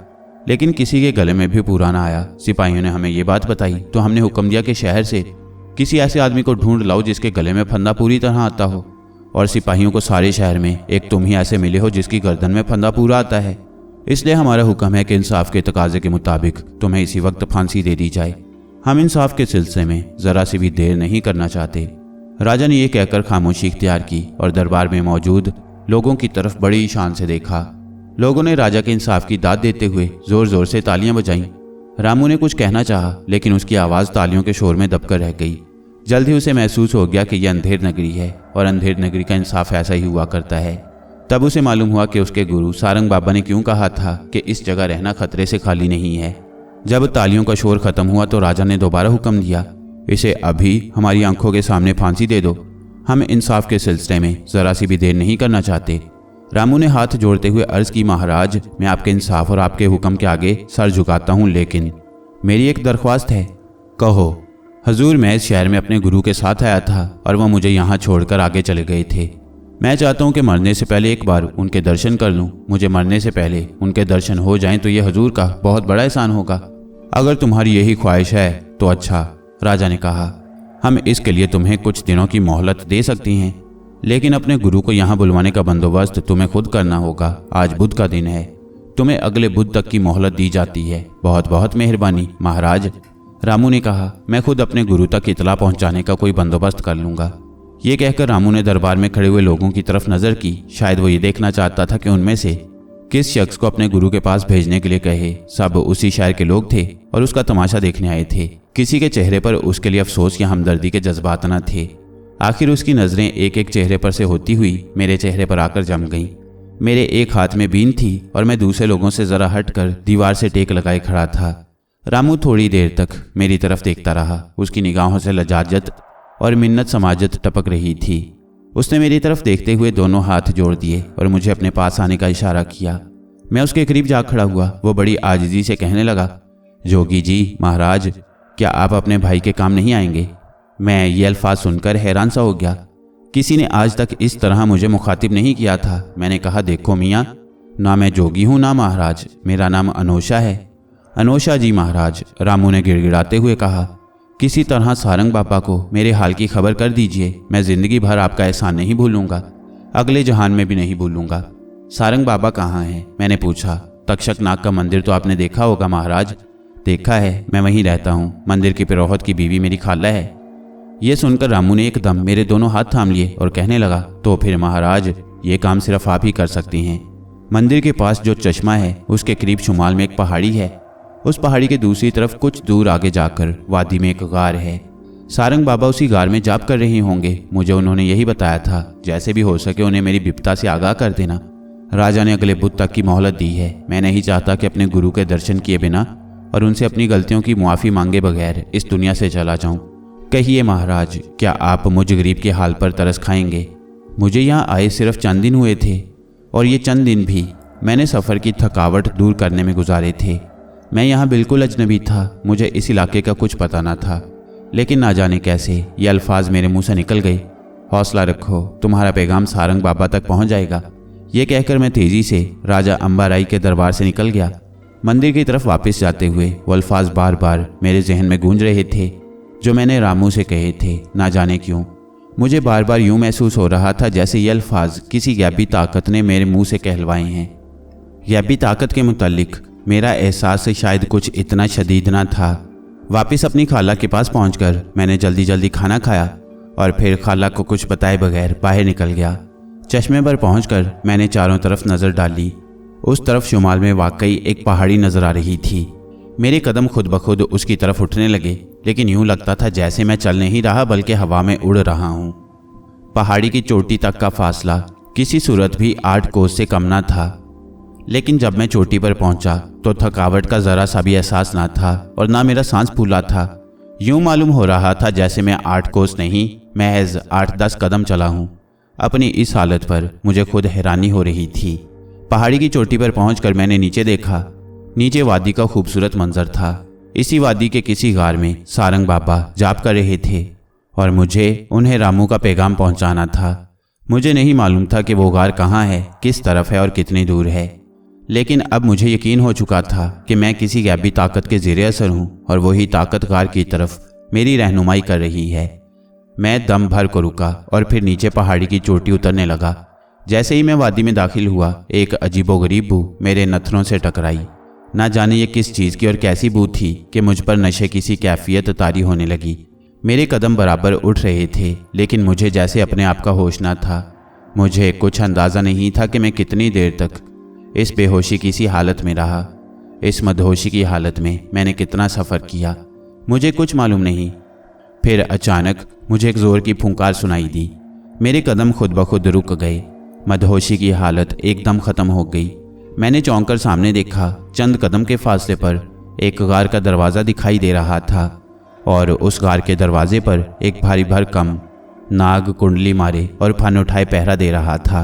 लेकिन किसी के गले में भी पूरा ना आया। सिपाहियों ने हमें ये बात बताई तो हमने हुक्म दिया कि शहर से किसी ऐसे आदमी को ढूंढ लाओ जिसके गले में फंदा पूरी तरह आता हो, और सिपाहियों को सारे शहर में एक तुम ही ऐसे मिले हो जिसकी गर्दन में फंदा पूरा आता है, इसलिए हमारा हुक्म है कि इंसाफ के तकाजे के मुताबिक तुम्हें इसी वक्त फांसी दे दी जाए। हम इंसाफ के सिलसिले में ज़रा सी भी देर नहीं करना चाहते। राजा ने यह कहकर खामोशी इख्तियार की और दरबार में मौजूद लोगों की तरफ बड़ी शान से देखा। लोगों ने राजा के इंसाफ की दाद देते हुए जोर जोर से तालियां बजाईं। रामू ने कुछ कहना चाहा लेकिन उसकी आवाज़ तालियों के शोर में दबकर रह गई। जल्द ही उसे महसूस हो गया कि यह अंधेर नगरी है और अंधेर नगरी का इंसाफ ऐसा ही हुआ करता है। तब उसे मालूम हुआ कि उसके गुरु सारंग बाबा ने क्यों कहा था कि इस जगह रहना खतरे से खाली नहीं है। जब तालियों का शोर खत्म हुआ तो राजा ने दोबारा हुक्म दिया, इसे अभी हमारी आंखों के सामने फांसी दे दो। हम इंसाफ के सिलसिले में ज़रा सी भी देर नहीं करना चाहते। रामू ने हाथ जोड़ते हुए अर्ज की, महाराज मैं आपके इंसाफ और आपके हुक्म के आगे सर झुकाता हूँ, लेकिन मेरी एक दरख्वास्त है। कहो। हजूर, मैं इस शहर में अपने गुरु के साथ आया था और वह मुझे यहाँ छोड़कर आगे चले गए थे। मैं चाहता हूँ कि मरने से पहले एक बार उनके दर्शन कर लूँ। मुझे मरने से पहले उनके दर्शन हो जाएं तो यह हजूर का बहुत बड़ा एहसान होगा। अगर तुम्हारी यही ख्वाहिश है तो अच्छा, राजा ने कहा, हम इसके लिए तुम्हें कुछ दिनों की मोहलत दे सकती हैं, लेकिन अपने गुरु को यहाँ बुलवाने का बंदोबस्त तुम्हें खुद करना होगा। आज बुध का दिन है, तुम्हें अगले बुध तक की मोहलत दी जाती है। बहुत बहुत मेहरबानी महाराज, रामू ने कहा। मैं खुद अपने गुरु तक इतला पहुंचाने का कोई बंदोबस्त कर लूँगा। ये कहकर रामू ने दरबार में खड़े हुए लोगों की तरफ नज़र की। शायद वो ये देखना चाहता था कि उनमें से किस शख्स को अपने गुरु के पास भेजने के लिए कहे। सब उसी शहर के लोग थे और उसका तमाशा देखने आए थे। किसी के चेहरे पर उसके लिए अफसोस या हमदर्दी के जज्बात न थे। आखिर उसकी नज़रें एक एक चेहरे पर से होती हुई मेरे चेहरे पर आकर जम गईं। मेरे एक हाथ में बीन थी और मैं दूसरे लोगों से ज़रा हटकर दीवार से टेक लगाए खड़ा था। रामू थोड़ी देर तक मेरी तरफ देखता रहा। उसकी निगाहों से लजाजत और मिन्नत समाजत टपक रही थी। उसने मेरी तरफ देखते हुए दोनों हाथ जोड़ दिए और मुझे अपने पास आने का इशारा किया। मैं उसके करीब जा खड़ा हुआ। वो बड़ी आजिज़ी से कहने लगा, जोगी जी, महाराज, क्या आप अपने भाई के काम नहीं आएंगे? मैं ये अल्फाज सुनकर हैरान सा हो गया। किसी ने आज तक इस तरह मुझे मुखातिब नहीं किया था। मैंने कहा, देखो मियाँ, ना मैं जोगी हूँ ना महाराज, मेरा नाम अनोशा है। अनोशा जी महाराज, रामू ने गिड़गिड़ाते हुए कहा, किसी तरह सारंग बाबा को मेरे हाल की खबर कर दीजिए। मैं ज़िंदगी भर आपका एहसान नहीं भूलूंगा, अगले जहान में भी नहीं भूलूंगा। सारंग बाबा कहाँ हैं? मैंने पूछा। तक्षक नाग का मंदिर तो आपने देखा होगा महाराज। देखा है, मैं वहीं रहता हूँ। मंदिर की पिरोहत की बीवी मेरी खाला है। ये सुनकर रामू ने एकदम मेरे दोनों हाथ थाम लिए और कहने लगा, तो फिर महाराज, ये काम सिर्फ आप ही कर सकती हैं। मंदिर के पास जो चश्मा है उसके करीब शुमाल में एक पहाड़ी है। उस पहाड़ी के दूसरी तरफ कुछ दूर आगे जाकर वादी में एक गार है। सारंग बाबा उसी गार में जाप कर रहे होंगे। मुझे उन्होंने यही बताया था। जैसे भी हो सके उन्हें मेरी विपदा से आगाह कर देना। राजा ने अगले बुध तक की मोहलत दी है। मैं नहीं चाहता कि अपने गुरु के दर्शन किए बिना और उनसे अपनी गलतियों की मुआफ़ी मांगे बगैर इस दुनिया से चला जाऊं। कहिए महाराज, क्या आप मुझ गरीब के हाल पर तरस खाएंगे? मुझे यहाँ आए सिर्फ चंद दिन हुए थे और ये चंद दिन भी मैंने सफ़र की थकावट दूर करने में गुजारे थे। मैं यहाँ बिल्कुल अजनबी था। मुझे इस इलाके का कुछ पता न था, लेकिन ना जाने कैसे ये अल्फाज मेरे मुंह से निकल गए। हौसला रखो, तुम्हारा पैगाम सारंग बाबा तक पहुंच जाएगा। ये कहकर मैं तेजी से राजा अंबाराई के दरबार से निकल गया। मंदिर की तरफ वापस जाते हुए वो अल्फाज बार बार मेरे जहन में गूंज रहे थे जो मैंने रामू से कहे थे। ना जाने क्यों मुझे बार बार यूं महसूस हो रहा था जैसे ये अल्फाज किसी गैबी ताकत ने मेरे मुंह से कहलवाए हैं। गैबी ताकत के मुतालिक मेरा एहसास शायद कुछ इतना शदीद ना था। वापस अपनी खाला के पास पहुंचकर मैंने जल्दी जल्दी खाना खाया और फिर खाला को कुछ बताए बगैर बाहर निकल गया। चश्मे पर पहुंचकर मैंने चारों तरफ नज़र डाली। उस तरफ शुमाल में वाकई एक पहाड़ी नज़र आ रही थी। मेरे कदम खुद ब खुद उसकी तरफ उठने लगे, लेकिन यूं लगता था जैसे मैं चल नहीं रहा बल्कि हवा में उड़ रहा हूं। पहाड़ी की चोटी तक का फासला किसी सूरत भी 8 कोस से कम ना था, लेकिन जब मैं चोटी पर पहुंचा तो थकावट का ज़रा सा भी एहसास ना था और ना मेरा सांस फूला था। यूं मालूम हो रहा था जैसे मैं 8 कोस नहीं महज 8-10 कदम चला हूं। अपनी इस हालत पर मुझे खुद हैरानी हो रही थी। पहाड़ी की चोटी पर पहुंचकर मैंने नीचे देखा। नीचे वादी का खूबसूरत मंजर था। इसी वादी के किसी गार में सारंग बाबा जाप कर रहे थे और मुझे उन्हें रामू का पैगाम पहुंचाना था। मुझे नहीं मालूम था कि वो गार कहाँ है, किस तरफ है और कितनी दूर है, लेकिन अब मुझे यकीन हो चुका था कि मैं किसी गैबी ताकत के ज़ेरे असर हूँ और वही ताकत गार की तरफ मेरी रहनुमाई कर रही है। मैं दम भर को रुका और फिर नीचे पहाड़ी की चोटी उतरने लगा। जैसे ही मैं वादी में दाखिल हुआ, एक अजीबोगरीब बू मेरे नथनों से टकराई। ना जाने ये किस चीज़ की और कैसी बू थी कि मुझ पर नशे किसी कैफियत तारी होने लगी। मेरे कदम बराबर उठ रहे थे, लेकिन मुझे जैसे अपने आप का होश ना था। मुझे कुछ अंदाज़ा नहीं था कि मैं कितनी देर तक इस बेहोशी की सी हालत में रहा। इस मदहोशी की हालत में मैंने कितना सफ़र किया मुझे कुछ मालूम नहीं। फिर अचानक मुझे एक ज़ोर की फुंकार सुनाई दी। मेरे कदम खुद ब खुद रुक गए। मदहोशी की हालत एकदम ख़त्म हो गई। मैंने चौंक कर सामने देखा। चंद कदम के फासले पर एक गार का दरवाज़ा दिखाई दे रहा था और उस गार के दरवाजे पर एक भारी भरकम नाग कुंडली मारे और फन उठाए पहरा दे रहा था।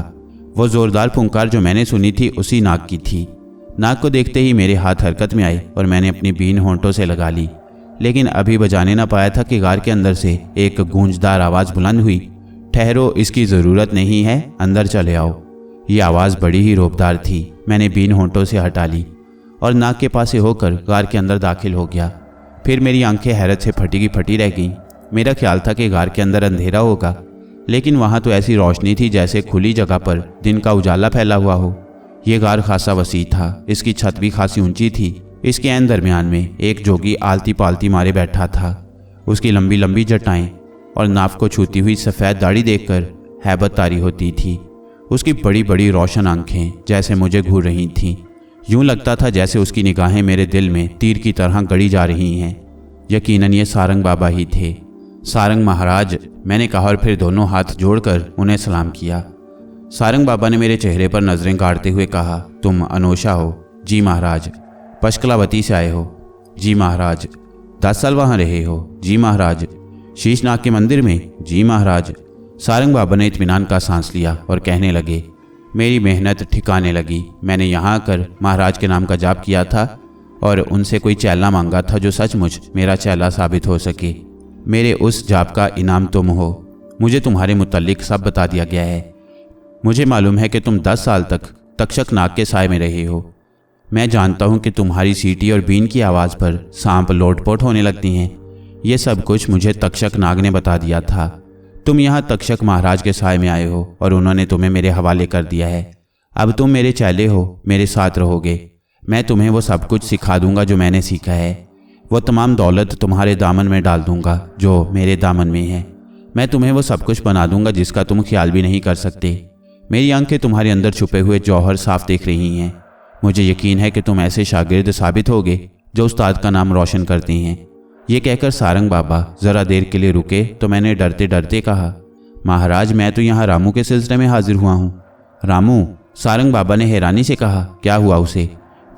वो ज़ोरदार फुंकार जो मैंने सुनी थी उसी नाग की थी। नाग को देखते ही मेरे हाथ हरकत में आए और मैंने अपनी बीन होंठों से लगा ली, लेकिन अभी बजाने ना पाया था कि गार के अंदर से एक गूंजदार आवाज़ बुलंद हुई, ठहरो, इसकी ज़रूरत नहीं है, अंदर चले आओ। ये आवाज़ बड़ी ही रौबदार थी। मैंने बीन होंठों से हटा ली और नाक के पास से होकर गार के अंदर दाखिल हो गया। फिर मेरी आंखें हैरत से फटी की फटी रह गईं। मेरा ख्याल था कि गार के अंदर अंधेरा होगा, लेकिन वहाँ तो ऐसी रोशनी थी जैसे खुली जगह पर दिन का उजाला फैला हुआ हो। ये गार खासा वसी था। इसकी छत भी खासी ऊंची थी। इसके ऐन दरमियान में एक जोगी आलती पालती मारे बैठा था। उसकी लंबी लंबी जटाएं और नाफ को छूती हुई सफ़ेद दाढ़ी देखकर हैबत तारी होती थी। उसकी बड़ी बड़ी रोशन आंखें जैसे मुझे घूर रही थीं। यूं लगता था जैसे उसकी निगाहें मेरे दिल में तीर की तरह गड़ी जा रही हैं। यकीनन ये सारंग बाबा ही थे। सारंग महाराज, मैंने कहा और फिर दोनों हाथ जोड़कर उन्हें सलाम किया। सारंग बाबा ने मेरे चेहरे पर नजरें गाड़ते हुए कहा, तुम अनोशा हो? जी महाराज। पशकलावती से आए हो? जी महाराज। 10 साल वहाँ रहे हो? जी महाराज। शीशनाग के मंदिर में? जी महाराज। सारंग बाबा ने इत्मीनान का सांस लिया और कहने लगे, मेरी मेहनत ठिकाने लगी। मैंने यहाँ आकर महाराज के नाम का जाप किया था और उनसे कोई चैला मांगा था जो सचमुच मेरा चैला साबित हो सके। मेरे उस जाप का इनाम तुम हो। मुझे तुम्हारे मुतल्लिक सब बता दिया गया है। मुझे मालूम है कि तुम 10 साल तक तक्षक नाग के साए में रहे हो। मैं जानता हूँ कि तुम्हारी सीटी और बीन की आवाज़ पर सांप लोटपोट होने लगती हैं। ये सब कुछ मुझे तक्षक नाग ने बता दिया था। तुम यहाँ तक्षक महाराज के साए में आए हो और उन्होंने तुम्हें मेरे हवाले कर दिया है। अब तुम मेरे चेले हो, मेरे साथ रहोगे। मैं तुम्हें वो सब कुछ सिखा दूंगा जो मैंने सीखा है। वो तमाम दौलत तुम्हारे दामन में डाल दूंगा जो मेरे दामन में है। मैं तुम्हें वो सब कुछ बना दूंगा जिसका तुम ख्याल भी नहीं कर सकते। मेरी आंखें तुम्हारे अंदर छुपे हुए जौहर साफ देख रही हैं। मुझे यकीन है कि तुम ऐसे शागिर्द साबित होगे जो उस्ताद का नाम रोशन करते हैं। ये कहकर सारंग बाबा ज़रा देर के लिए रुके तो मैंने डरते डरते कहा, महाराज, मैं तो यहाँ रामू के सिलसिले में हाजिर हुआ हूँ। रामू? सारंग बाबा ने हैरानी से कहा, क्या हुआ उसे?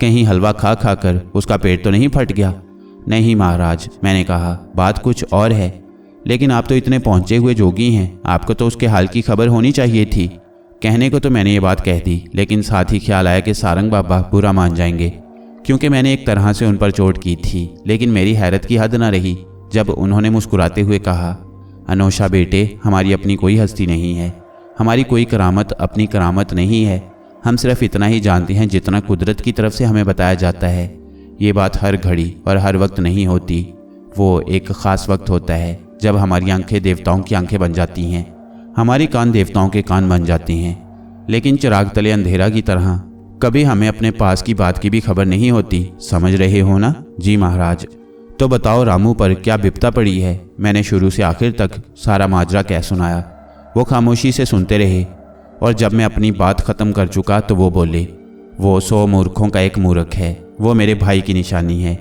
कहीं हलवा खा खा कर उसका पेट तो नहीं फट गया? नहीं महाराज, मैंने कहा, बात कुछ और है। लेकिन आप तो इतने पहुँचे हुए जोगी हैं, आपको तो उसके हाल की खबर होनी चाहिए थी। कहने को तो मैंने ये बात कह दी, लेकिन साथ ही ख्याल आया कि सारंग बाबा बुरा मान जाएंगे, क्योंकि मैंने एक तरह से उन पर चोट की थी। लेकिन मेरी हैरत की हद न रही जब उन्होंने मुस्कुराते हुए कहा, अनोशा बेटे, हमारी अपनी कोई हस्ती नहीं है, हमारी कोई करामत अपनी करामत नहीं है। हम सिर्फ इतना ही जानते हैं जितना कुदरत की तरफ से हमें बताया जाता है। ये बात हर घड़ी और हर वक्त नहीं होती। वो एक ख़ास वक्त होता है जब हमारी आंखें देवताओं की आंखें बन जाती हैं, हमारे कान देवताओं के कान बन जाते हैं। लेकिन चिराग तले अंधेरा की तरह कभी हमें अपने पास की बात की भी खबर नहीं होती। समझ रहे हो ना? जी महाराज। तो बताओ रामू पर क्या विपदा पड़ी है? मैंने शुरू से आखिर तक सारा माजरा कह सुनाया। वो खामोशी से सुनते रहे और जब मैं अपनी बात ख़त्म कर चुका तो वो बोले, वो 100 मूर्खों का एक मूर्ख है। वो मेरे भाई की निशानी है,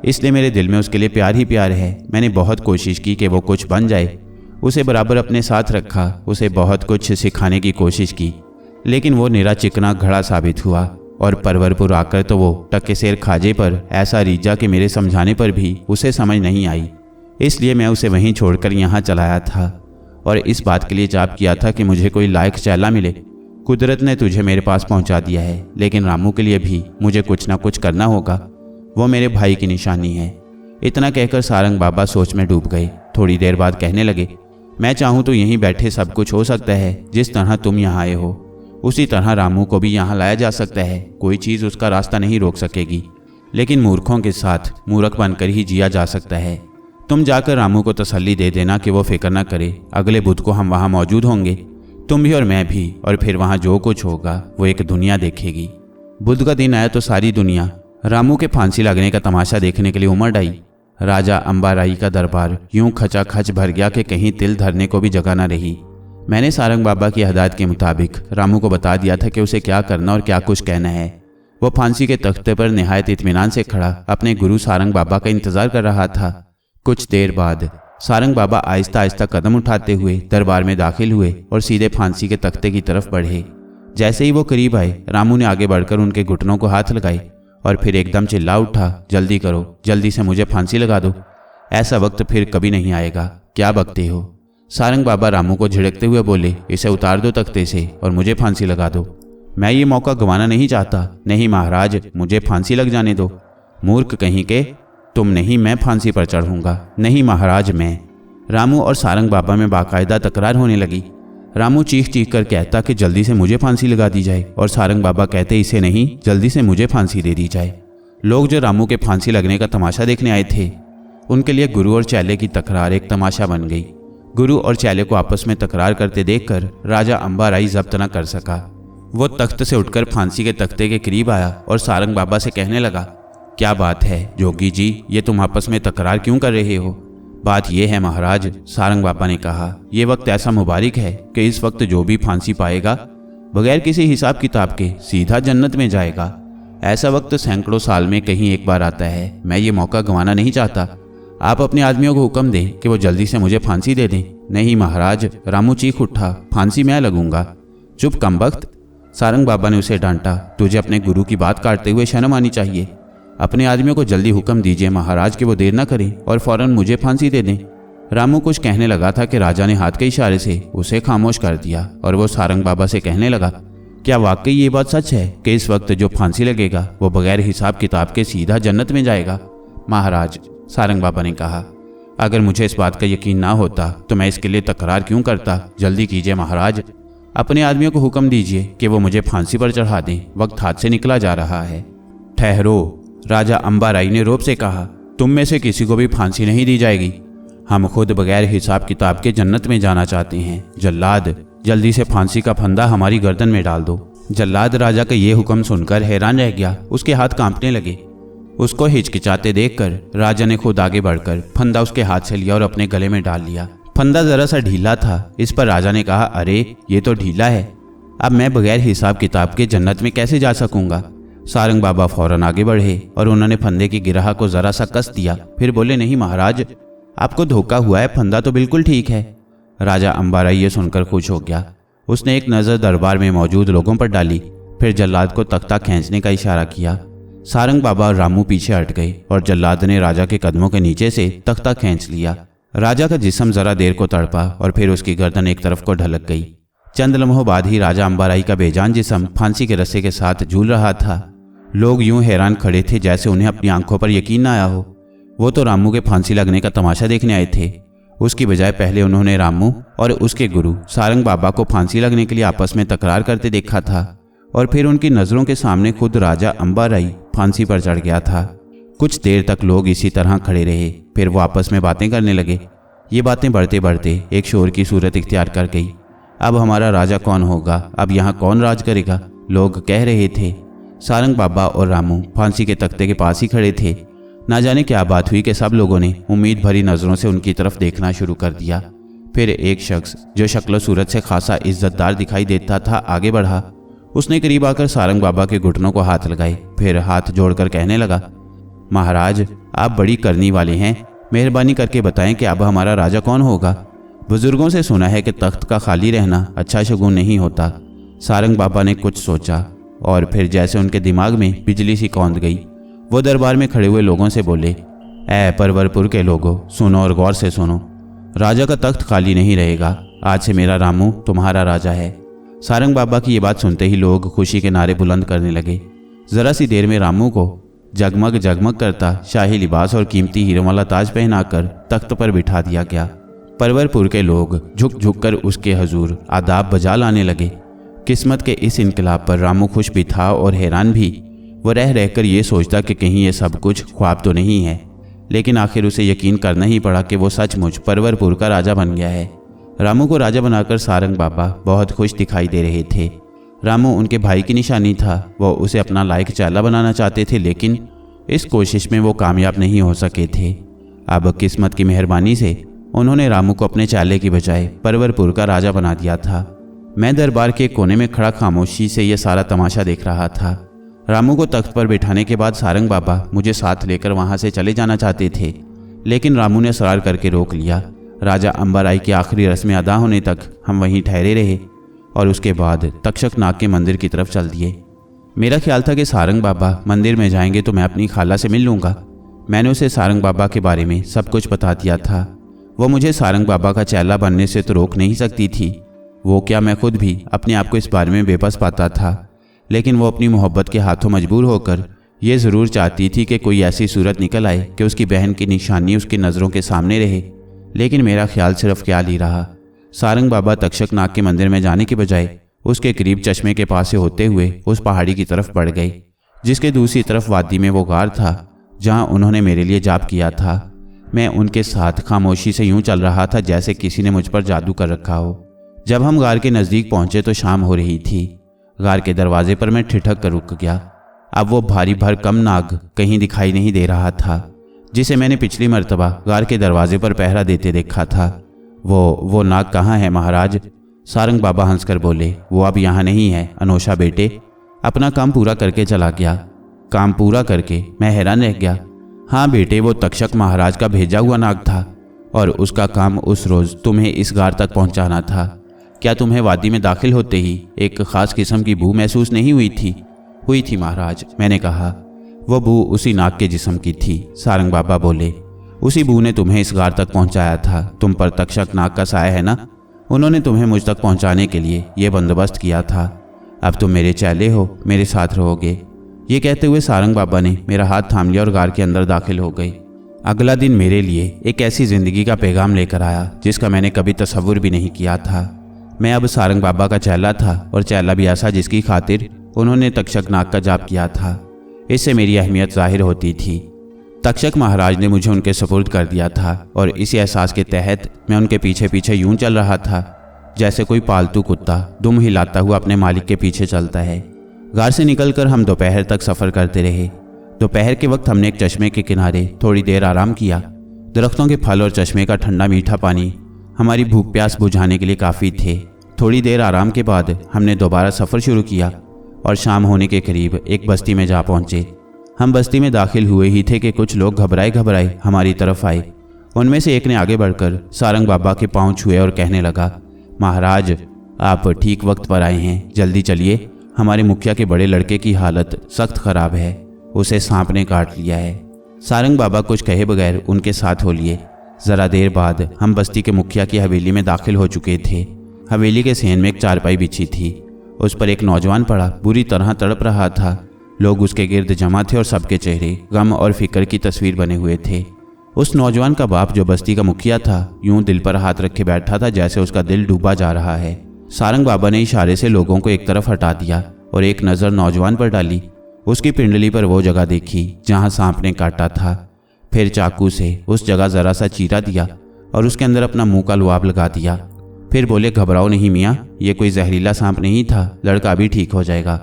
इसलिए मेरे दिल में उसके लिए प्यार ही प्यार है। मैंने बहुत कोशिश की कि वो कुछ बन जाए, उसे बराबर अपने साथ रखा, उसे बहुत कुछ सिखाने की कोशिश की, लेकिन वो निरा चिकना घड़ा साबित हुआ। और परवरपुर आकर तो वो टक्केसेर खाजे पर ऐसा रीझा कि मेरे समझाने पर भी उसे समझ नहीं आई। इसलिए मैं उसे वहीं छोड़कर यहाँ चलाया था और इस बात के लिए जाप किया था कि मुझे कोई लायक चेला मिले। कुदरत ने तुझे मेरे पास पहुँचा दिया है, लेकिन रामू के लिए भी मुझे कुछ ना कुछ करना होगा। वो मेरे भाई की निशानी है। इतना कहकर सारंग बाबा सोच में डूब गए। थोड़ी देर बाद कहने लगे, मैं चाहूँ तो यहीं बैठे सब कुछ हो सकता है। जिस तरह तुम यहाँ आए हो उसी तरह रामू को भी यहाँ लाया जा सकता है। कोई चीज़ उसका रास्ता नहीं रोक सकेगी, लेकिन मूर्खों के साथ मूर्ख बनकर ही जिया जा सकता है। तुम जाकर रामू को तसल्ली दे देना कि वो फिक्र न करे, अगले बुध को हम वहाँ मौजूद होंगे, तुम भी और मैं भी, और फिर वहाँ जो कुछ होगा वो एक दुनिया देखेगी। बुध का दिन आया तो सारी दुनिया रामू के फांसी लगने का तमाशा देखने के लिए उमड़ आई। राजा अंबाराई का दरबार यूं खचाखच भर गया कि कहीं तिल धरने को भी जगह न रही। मैंने सारंग बाबा की हदायत के मुताबिक रामू को बता दिया था कि उसे क्या करना और क्या कुछ कहना है। वो फांसी के तख्ते पर निहायत इत्मीनान से खड़ा अपने गुरु सारंग बाबा का इंतजार कर रहा था। कुछ देर बाद सारंग बाबा आहिस्ता आहिस्ता कदम उठाते हुए दरबार में दाखिल हुए और सीधे फांसी के तख्ते की तरफ बढ़े। जैसे ही वो करीब आए, रामू ने आगे बढ़कर उनके घुटनों को हाथ लगाए और फिर एकदम चिल्ला उठा, जल्दी करो, जल्दी से मुझे फांसी लगा दो। ऐसा वक्त फिर कभी नहीं आएगा। क्या बकते हो? सारंग बाबा रामू को झिड़कते हुए बोले, इसे उतार दो तख्ते से और मुझे फांसी लगा दो। मैं ये मौका गंवाना नहीं चाहता। नहीं महाराज, मुझे फांसी लग जाने दो। मूर्ख कहीं के, तुम नहीं, मैं फांसी पर चढ़ूंगा। नहीं महाराज, मैं। रामू और सारंग बाबा में बाकायदा तकरार होने लगी। रामू चीख चीख कर कहता कि जल्दी से मुझे फांसी लगा दी जाए, और सारंग बाबा कहते, इसे नहीं, जल्दी से मुझे फांसी दे दी जाए। लोग जो रामू के फांसी लगने का तमाशा देखने आए थे, उनके लिए गुरु और चेले की तकरार एक तमाशा बन गई। गुरु और चेले को आपस में तकरार करते देखकर राजा अंबाराई जब्त न कर सका। वो तख्त से उठकर फांसी के तख्ते के करीब आया और सारंग बाबा से कहने लगा, क्या बात है जोगी जी, ये तुम आपस में तकरार क्यों कर रहे हो? बात यह है महाराज, सारंग बाबा ने कहा, ये वक्त ऐसा मुबारक है कि इस वक्त जो भी फांसी पाएगा बगैर किसी हिसाब किताब के सीधा जन्नत में जाएगा। ऐसा वक्त सैकड़ों साल में कहीं एक बार आता है। मैं ये मौका गंवाना नहीं चाहता। आप अपने आदमियों को हुक्म दें कि वो जल्दी से मुझे फांसी दे दें। नहीं महाराज, रामू चीख उठा, फांसी मैं लगूंगा। चुप कमबख्त, सारंग बाबा ने उसे डांटा, तुझे अपने गुरु की बात काटते हुए शर्म आनी चाहिए। अपने आदमियों को जल्दी हुक्म दीजिए महाराज कि वो देर ना करें और फौरन मुझे फांसी दे दें। रामू कुछ कहने लगा था कि राजा ने हाथ के इशारे से उसे खामोश कर दिया और वो सारंग बाबा से कहने लगा, क्या वाकई ये बात सच है कि इस वक्त जो फांसी लगेगा वो बगैर हिसाब किताब के सीधा जन्नत में जाएगा? महाराज, सारंग बाबा ने कहा, अगर मुझे इस बात का यकीन ना होता तो मैं इसके लिए तकरार क्यों करता। जल्दी कीजिए महाराज, अपने आदमियों को हुक्म दीजिए कि वो मुझे फांसी पर चढ़ा दें। वक्त हाथ से निकला जा रहा है। ठहरो, राजा अंबाराई ने रोब से कहा, तुम में से किसी को भी फांसी नहीं दी जाएगी। हम खुद बगैर हिसाब किताब के जन्नत में जाना चाहते हैं। जल्लाद, जल्दी से फांसी का फंदा हमारी गर्दन में डाल दो। जल्लाद राजा का ये हुक्म सुनकर हैरान रह गया। उसके हाथ कांपने लगे। उसको हिचकिचाते देखकर राजा ने खुद आगे बढ़कर फंदा उसके हाथ से लिया और अपने गले में डाल लिया। फंदा जरा सा ढीला था। इस पर राजा ने कहा, अरे ये तो ढीला है, अब मैं बगैर हिसाब किताब के जन्नत में कैसे जा सकूंगा? सारंग बाबा फौरन आगे बढ़े और उन्होंने फंदे की गिरह को जरा सा कस दिया। फिर बोले, नहीं महाराज, आपको धोखा हुआ है, फंदा तो बिल्कुल ठीक है। राजा अंबाराई ये सुनकर खुश हो गया। उसने एक नज़र दरबार में मौजूद लोगों पर डाली, फिर जल्लाद को तख्ता खींचने का इशारा किया। सारंग बाबा और रामू पीछे हट गए और जल्लाद ने राजा के कदमों के नीचे से तख्ता खींच लिया। राजा का जिस्म जरा देर को तड़पा और फिर उसकी गर्दन एक तरफ को ढलक गई। चंद लम्हों बाद ही राजा अंबाराई का बेजान जिस्म फांसी के रस्से के साथ झूल रहा था। लोग यूं हैरान खड़े थे जैसे उन्हें अपनी आंखों पर यकीन न आया हो। वो तो रामू के फांसी लगने का तमाशा देखने आए थे। उसकी बजाय पहले उन्होंने रामू और उसके गुरु सारंग बाबा को फांसी लगने के लिए आपस में तकरार करते देखा था और फिर उनकी नज़रों के सामने खुद राजा अंबाराई फांसी पर चढ़ गया था। कुछ देर तक लोग इसी तरह खड़े रहे, फिर वो आपस में बातें करने लगे। ये बातें बढ़ते बढ़ते एक शोर की सूरत इख्तियार कर गई। अब हमारा राजा कौन होगा, अब यहाँ कौन राज करेगा, लोग कह रहे थे। सारंग बाबा और रामू फांसी के तख्ते के पास ही खड़े थे। ना जाने क्या बात हुई कि सब लोगों ने उम्मीद भरी नज़रों से उनकी तरफ देखना शुरू कर दिया। फिर एक शख्स जो शक्ल सूरत से खासा इज्जतदार दिखाई देता था आगे बढ़ा। उसने करीब आकर सारंग बाबा के घुटनों को हाथ लगाए, फिर हाथ जोड़कर कहने लगा, महाराज आप बड़ी करनी वाले हैं, मेहरबानी करके बताएं कि अब हमारा राजा कौन होगा। बुजुर्गों से सुना है कि तख्त का खाली रहना अच्छा शगुन नहीं होता। सारंग बाबा ने कुछ सोचा और फिर जैसे उनके दिमाग में बिजली सी कौंध गई। वो दरबार में खड़े हुए लोगों से बोले, ऐ परवरपुर के लोगों, सुनो और गौर से सुनो। राजा का तख्त खाली नहीं रहेगा। आज से मेरा रामू तुम्हारा राजा है। सारंग बाबा की ये बात सुनते ही लोग खुशी के नारे बुलंद करने लगे। जरा सी देर में रामू को जगमग जगमग करता शाही लिबास और कीमती हीरों वाला ताज पहनाकर तख्त पर बिठा दिया गया। परवरपुर के लोग झुक झुक कर उसके हजूर आदाब बजा लाने लगे। किस्मत के इस इनकलाब पर रामू खुश भी था और हैरान भी। वो रह रहकर ये सोचता कि कहीं ये सब कुछ ख्वाब तो नहीं है, लेकिन आखिर उसे यकीन करना ही पड़ा कि वो सचमुच परवरपुर का राजा बन गया है। रामू को राजा बनाकर सारंग बाबा बहुत खुश दिखाई दे रहे थे। रामू उनके भाई की निशानी था। वो उसे अपना लायक चेला बनाना चाहते थे, लेकिन इस कोशिश में वो कामयाब नहीं हो सके थे। अब किस्मत की मेहरबानी से उन्होंने रामू को अपने चेले की बजाय परवरपुर का राजा बना दिया था। मैं दरबार के कोने में खड़ा खामोशी से यह सारा तमाशा देख रहा था। रामू को तख्त पर बिठाने के बाद सारंग बाबा मुझे साथ लेकर वहां से चले जाना चाहते थे, लेकिन रामू ने सरार करके रोक लिया। राजा अंबाराई की आखिरी रस्में अदा होने तक हम वहीं ठहरे रहे और उसके बाद तक्षक नाग के मंदिर की तरफ चल दिए। मेरा ख्याल था कि सारंग बाबा मंदिर में जाएंगे तो मैं अपनी खाला से मिल लूँगा। मैंने उसे सारंग बाबा के बारे में सब कुछ बता दिया था। वो मुझे सारंग बाबा का चेला बनने से तो रोक नहीं सकती थी। वो क्या, मैं खुद भी अपने आप को इस बारे में बेबस पाता था, लेकिन वो अपनी मोहब्बत के हाथों मजबूर होकर ये ज़रूर चाहती थी कि कोई ऐसी सूरत निकल आए कि उसकी बहन की निशानी उसकी नज़रों के सामने रहे। लेकिन मेरा ख्याल सिर्फ ख्याल ही रहा। सारंग बाबा तक्षक नाग के मंदिर में जाने के बजाय उसके करीब चश्मे के पास से होते हुए उस पहाड़ी की तरफ बढ़ गए, जिसके दूसरी तरफ वादी में वो गार था जहाँ उन्होंने मेरे लिए जाप किया था। मैं उनके साथ खामोशी से यूं चल रहा था जैसे किसी ने मुझ पर जादू कर रखा हो। जब हम गार के नज़दीक पहुंचे तो शाम हो रही थी। गार के दरवाजे पर मैं ठिठक कर रुक गया। अब वो भारी भरकम नाग कहीं दिखाई नहीं दे रहा था जिसे मैंने पिछली मर्तबा गार के दरवाजे पर पहरा देते देखा था। वो नाग कहाँ है महाराज? सारंग बाबा हंसकर बोले, वो अब यहाँ नहीं है अनोशा बेटे, अपना काम पूरा करके चला गया। काम पूरा करके? मैं हैरान रह गया। हाँ बेटे, वो तक्षक महाराज का भेजा हुआ नाग था और उसका काम उस रोज़ तुम्हें इस गार तक पहुँचाना था। क्या तुम्हें वादी में दाखिल होते ही एक ख़ास किस्म की बू महसूस नहीं हुई थी? हुई थी महाराज, मैंने कहा। वो बू उसी नाग के जिस्म की थी, सारंग बाबा बोले। उसी बू ने तुम्हें इस गार तक पहुंचाया था। तुम पर तक्षक नाग का साया है ना, उन्होंने तुम्हें मुझ तक पहुंचाने के लिए यह बंदोबस्त किया था। अब तुम मेरे चेले हो, मेरे साथ रहोगे। ये कहते हुए सारंग बाबा ने मेरा हाथ थाम लिया और गार के अंदर दाखिल हो गए। अगला दिन मेरे लिए एक ऐसी ज़िंदगी का पैगाम लेकर आया जिसका मैंने कभी तसव्वुर भी नहीं किया था। मैं अब सारंग बाबा का चेला था और चेला भी ऐसा जिसकी खातिर उन्होंने तक्षक नाग का जाप किया था। इससे मेरी अहमियत जाहिर होती थी। तक्षक महाराज ने मुझे उनके सुपुर्द कर दिया था और इसी एहसास के तहत मैं उनके पीछे पीछे यूं चल रहा था जैसे कोई पालतू कुत्ता दुम हिलाता हुआ अपने मालिक के पीछे चलता है। गार से निकलकर हम दोपहर तक सफ़र करते रहे। दोपहर के वक्त हमने एक चश्मे के किनारे थोड़ी देर आराम किया। दरख्तों के फल और चश्मे का ठंडा मीठा पानी हमारी भूख प्यास बुझाने के लिए काफ़ी थे। थोड़ी देर आराम के बाद हमने दोबारा सफ़र शुरू किया और शाम होने के करीब एक बस्ती में जा पहुँचे। हम बस्ती में दाखिल हुए ही थे कि कुछ लोग घबराए घबराए हमारी तरफ आए। उनमें से एक ने आगे बढ़कर सारंग बाबा के पांव छुए और कहने लगा, महाराज आप ठीक वक्त पर आए हैं, जल्दी चलिए, हमारे मुखिया के बड़े लड़के की हालत सख्त ख़राब है, उसे सांप ने काट लिया है। सारंग बाबा कुछ कहे बगैर उनके साथ हो लिए। ज़रा देर बाद हम बस्ती के मुखिया की हवेली में दाखिल हो चुके थे। हवेली के सेन में एक चारपाई बिछी थी। उस पर एक नौजवान पड़ा बुरी तरह तड़प रहा था। लोग उसके गिर्द जमा थे और सबके चेहरे गम और फिक्र की तस्वीर बने हुए थे। उस नौजवान का बाप जो बस्ती का मुखिया था यूं दिल पर हाथ रखे बैठा था जैसे उसका दिल डूबा जा रहा है। सारंग बाबा ने इशारे से लोगों को एक तरफ हटा दिया और एक नज़र नौजवान पर डाली। उसकी पिंडली पर वो जगह देखी जहां सांप ने काटा था। फिर चाकू से उस जगह जरा सा चीरा दिया और उसके अंदर अपना मुंह का लुआब लगा दिया। फिर बोले, घबराओ नहीं मियाँ, ये कोई जहरीला सांप नहीं था, लड़का भी ठीक हो जाएगा।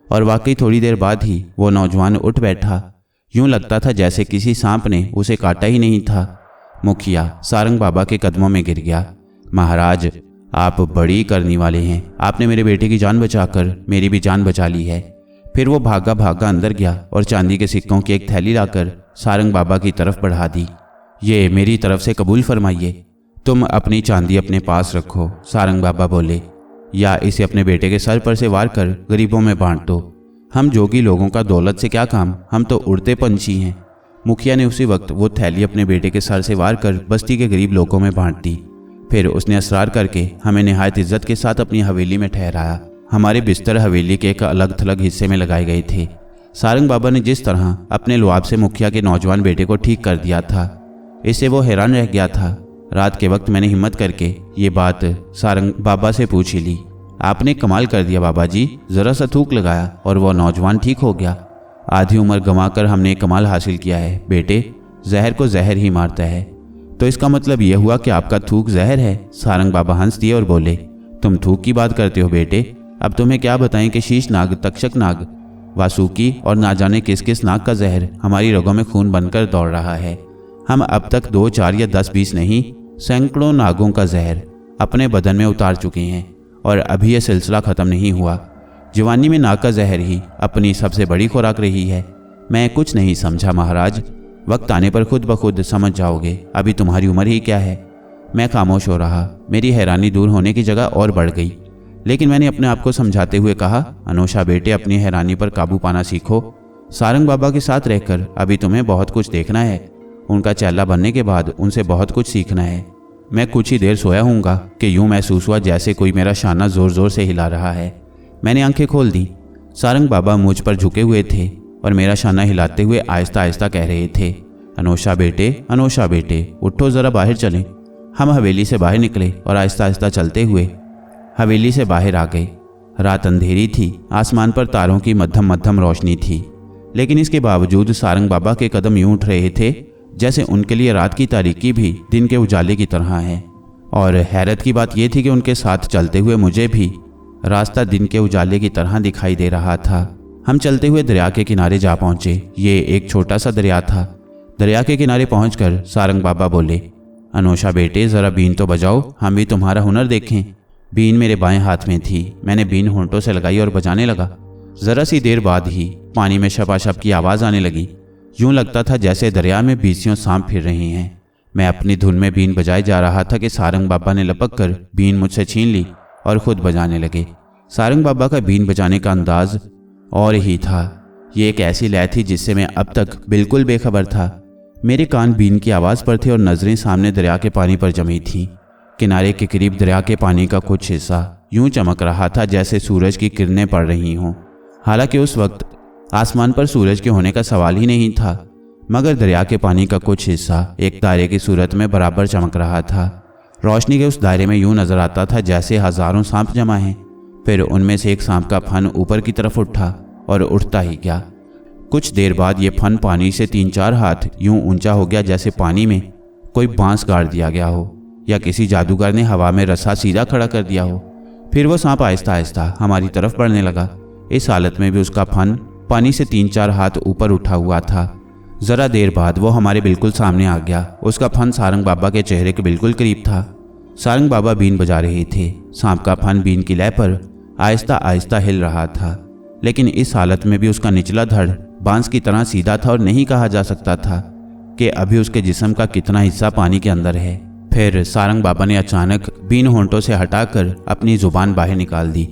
और वाकई थोड़ी देर बाद ही वो नौजवान उठ बैठा। यूं लगता था जैसे किसी सांप ने उसे काटा ही नहीं था। मुखिया सारंग बाबा के कदमों में गिर गया। महाराज, आप बड़ी करने वाले हैं, आपने मेरे बेटे की जान बचाकर मेरी भी जान बचा ली है। फिर वो भागा भागा अंदर गया और चांदी के सिक्कों की एक थैली लाकर सारंग बाबा की तरफ बढ़ा दी। ये मेरी तरफ से कबूल फरमाइए। तुम अपनी चांदी अपने पास रखो, सारंग बाबा बोले, या इसे अपने बेटे के सर पर से वार कर गरीबों में बांट दो। हम जोगी लोगों का दौलत से क्या काम, हम तो उड़ते पंछी हैं। मुखिया ने उसी वक्त वो थैली अपने बेटे के सर से वार कर बस्ती के गरीब लोगों में बांट दी। फिर उसने असरार करके हमें निहायत इज्जत के साथ अपनी हवेली में ठहराया। हमारे बिस्तर हवेली के एक अलग थलग हिस्से में लगाए गए थे। सारंग बाबा ने जिस तरह अपने लुआब से मुखिया के नौजवान बेटे को ठीक कर दिया था, इससे वो हैरान रह गया था। रात के वक्त मैंने हिम्मत करके ये बात सारंग बाबा से पूछ ही ली। आपने कमाल कर दिया बाबा जी, ज़रा सा थूक लगाया और वह नौजवान ठीक हो गया। आधी उम्र गंवाकर हमने कमाल हासिल किया है। बेटे, जहर को जहर ही मारता है। तो इसका मतलब यह हुआ कि आपका थूक जहर है। सारंग बाबा हंस दिए और बोले, तुम थूक की बात करते हो बेटे, अब तुम्हें क्या बताएं कि शीश नाग, तक्षक नाग, वासुकी और ना जाने किस किस नाग का जहर हमारी रगों में खून बनकर दौड़ रहा है। हम अब तक 2, 4 या 10, 20 नहीं, सैकड़ों नागों का जहर अपने बदन में उतार चुके हैं और अभी यह सिलसिला ख़त्म नहीं हुआ। जवानी में नाग का जहर ही अपनी सबसे बड़ी खुराक रही है। मैं कुछ नहीं समझा महाराज, वक्त आने पर खुद ब खुद समझ जाओगे। अभी तुम्हारी उम्र ही क्या है। मैं खामोश हो रहा। मेरी हैरानी दूर होने की जगह और बढ़ गई, लेकिन मैंने अपने आप को समझाते हुए कहा, अनोशा बेटे, अपनी हैरानी पर काबू पाना सीखो। सारंग बाबा के साथ रहकर अभी तुम्हें बहुत कुछ देखना है। उनका चेला बनने के बाद उनसे बहुत कुछ सीखना है। मैं कुछ ही देर सोया हूँगा कि यूं महसूस हुआ जैसे कोई मेरा शाना ज़ोर ज़ोर से हिला रहा है। मैंने आंखें खोल दी। सारंग बाबा मुझ पर झुके हुए थे और मेरा शाना हिलाते हुए आहिस्ता आहिस्ता कह रहे थे, अनोशा बेटे, अनोशा बेटे, उठो ज़रा बाहर चलें। हम हवेली से बाहर निकले और आहिस्ता आहिस्ता चलते हुए हवेली से बाहर आ गए। रात अंधेरी थी, आसमान पर तारों की मध्यम मध्यम रोशनी थी, लेकिन इसके बावजूद सारंग बाबा के कदम यूं उठ रहे थे जैसे उनके लिए रात की तारीकी भी दिन के उजाले की तरह है। और हैरत की बात यह थी कि उनके साथ चलते हुए मुझे भी रास्ता दिन के उजाले की तरह दिखाई दे रहा था। हम चलते हुए दरिया के किनारे जा पहुंचे। ये एक छोटा सा दरिया था। दरिया के किनारे पहुंचकर सारंग बाबा बोले, अनोशा बेटे, ज़रा बीन तो बजाओ, हम भी तुम्हारा हुनर देखें। बीन मेरे बाएं हाथ में थी। मैंने बीन होंठों से लगाई और बजाने लगा। ज़रा सी देर बाद ही पानी में शपाशप की आवाज़ आने लगी। यूं लगता था जैसे दरिया में बीसियों सांप फिर रहे हैं। मैं अपनी धुन में बीन बजाए जा रहा था कि सारंग बाबा ने लपक कर बीन मुझसे छीन ली और ख़ुद बजाने लगे। सारंग बाबा का बीन बजाने का अंदाज और ही था। ये एक ऐसी लय थी जिससे मैं अब तक बिल्कुल बेखबर था। मेरे कान बीन की आवाज़ पर थे और नज़रें सामने दरिया के पानी पर जमी थीं। किनारे के करीब दरिया के पानी का कुछ हिस्सा यूं चमक रहा था जैसे सूरज की किरणें पड़ रही हों। हालांकि उस वक्त आसमान पर सूरज के होने का सवाल ही नहीं था, मगर दरिया के पानी का कुछ हिस्सा एक दायरे की सूरत में बराबर चमक रहा था। रोशनी के उस दायरे में यूं नजर आता था जैसे हजारों सांप जमा हैं। फिर उनमें से एक सांप का फन ऊपर की तरफ उठा और उठता ही गया। कुछ देर बाद ये फन पानी से 3-4 हाथ यूं ऊंचा हो गया जैसे पानी में कोई बांस गाड़ दिया गया हो या किसी जादूगर ने हवा में रस्सा सीधा खड़ा कर दिया हो। फिर वो सांप आहिस्ता आहिस्ता हमारी तरफ बढ़ने लगा। इस हालत में भी उसका फन पानी से 3-4 हाथ ऊपर उठा हुआ था। ज़रा देर बाद वो हमारे बिल्कुल सामने आ गया। उसका फन सारंग बाबा के चेहरे के बिल्कुल करीब था। सारंग बाबा बीन बजा रहे थे। सांप का फन बीन की लय पर आहिस्ता आहिस्ता हिल रहा था, लेकिन इस हालत में भी उसका निचला धड़ बांस की तरह सीधा था और नहीं कहा जा सकता था कि अभी उसके जिस्म का कितना हिस्सा पानी के अंदर है। फिर सारंग बाबा ने अचानक बीन होंठों से हटाकर अपनी जुबान बाहर निकाल दी।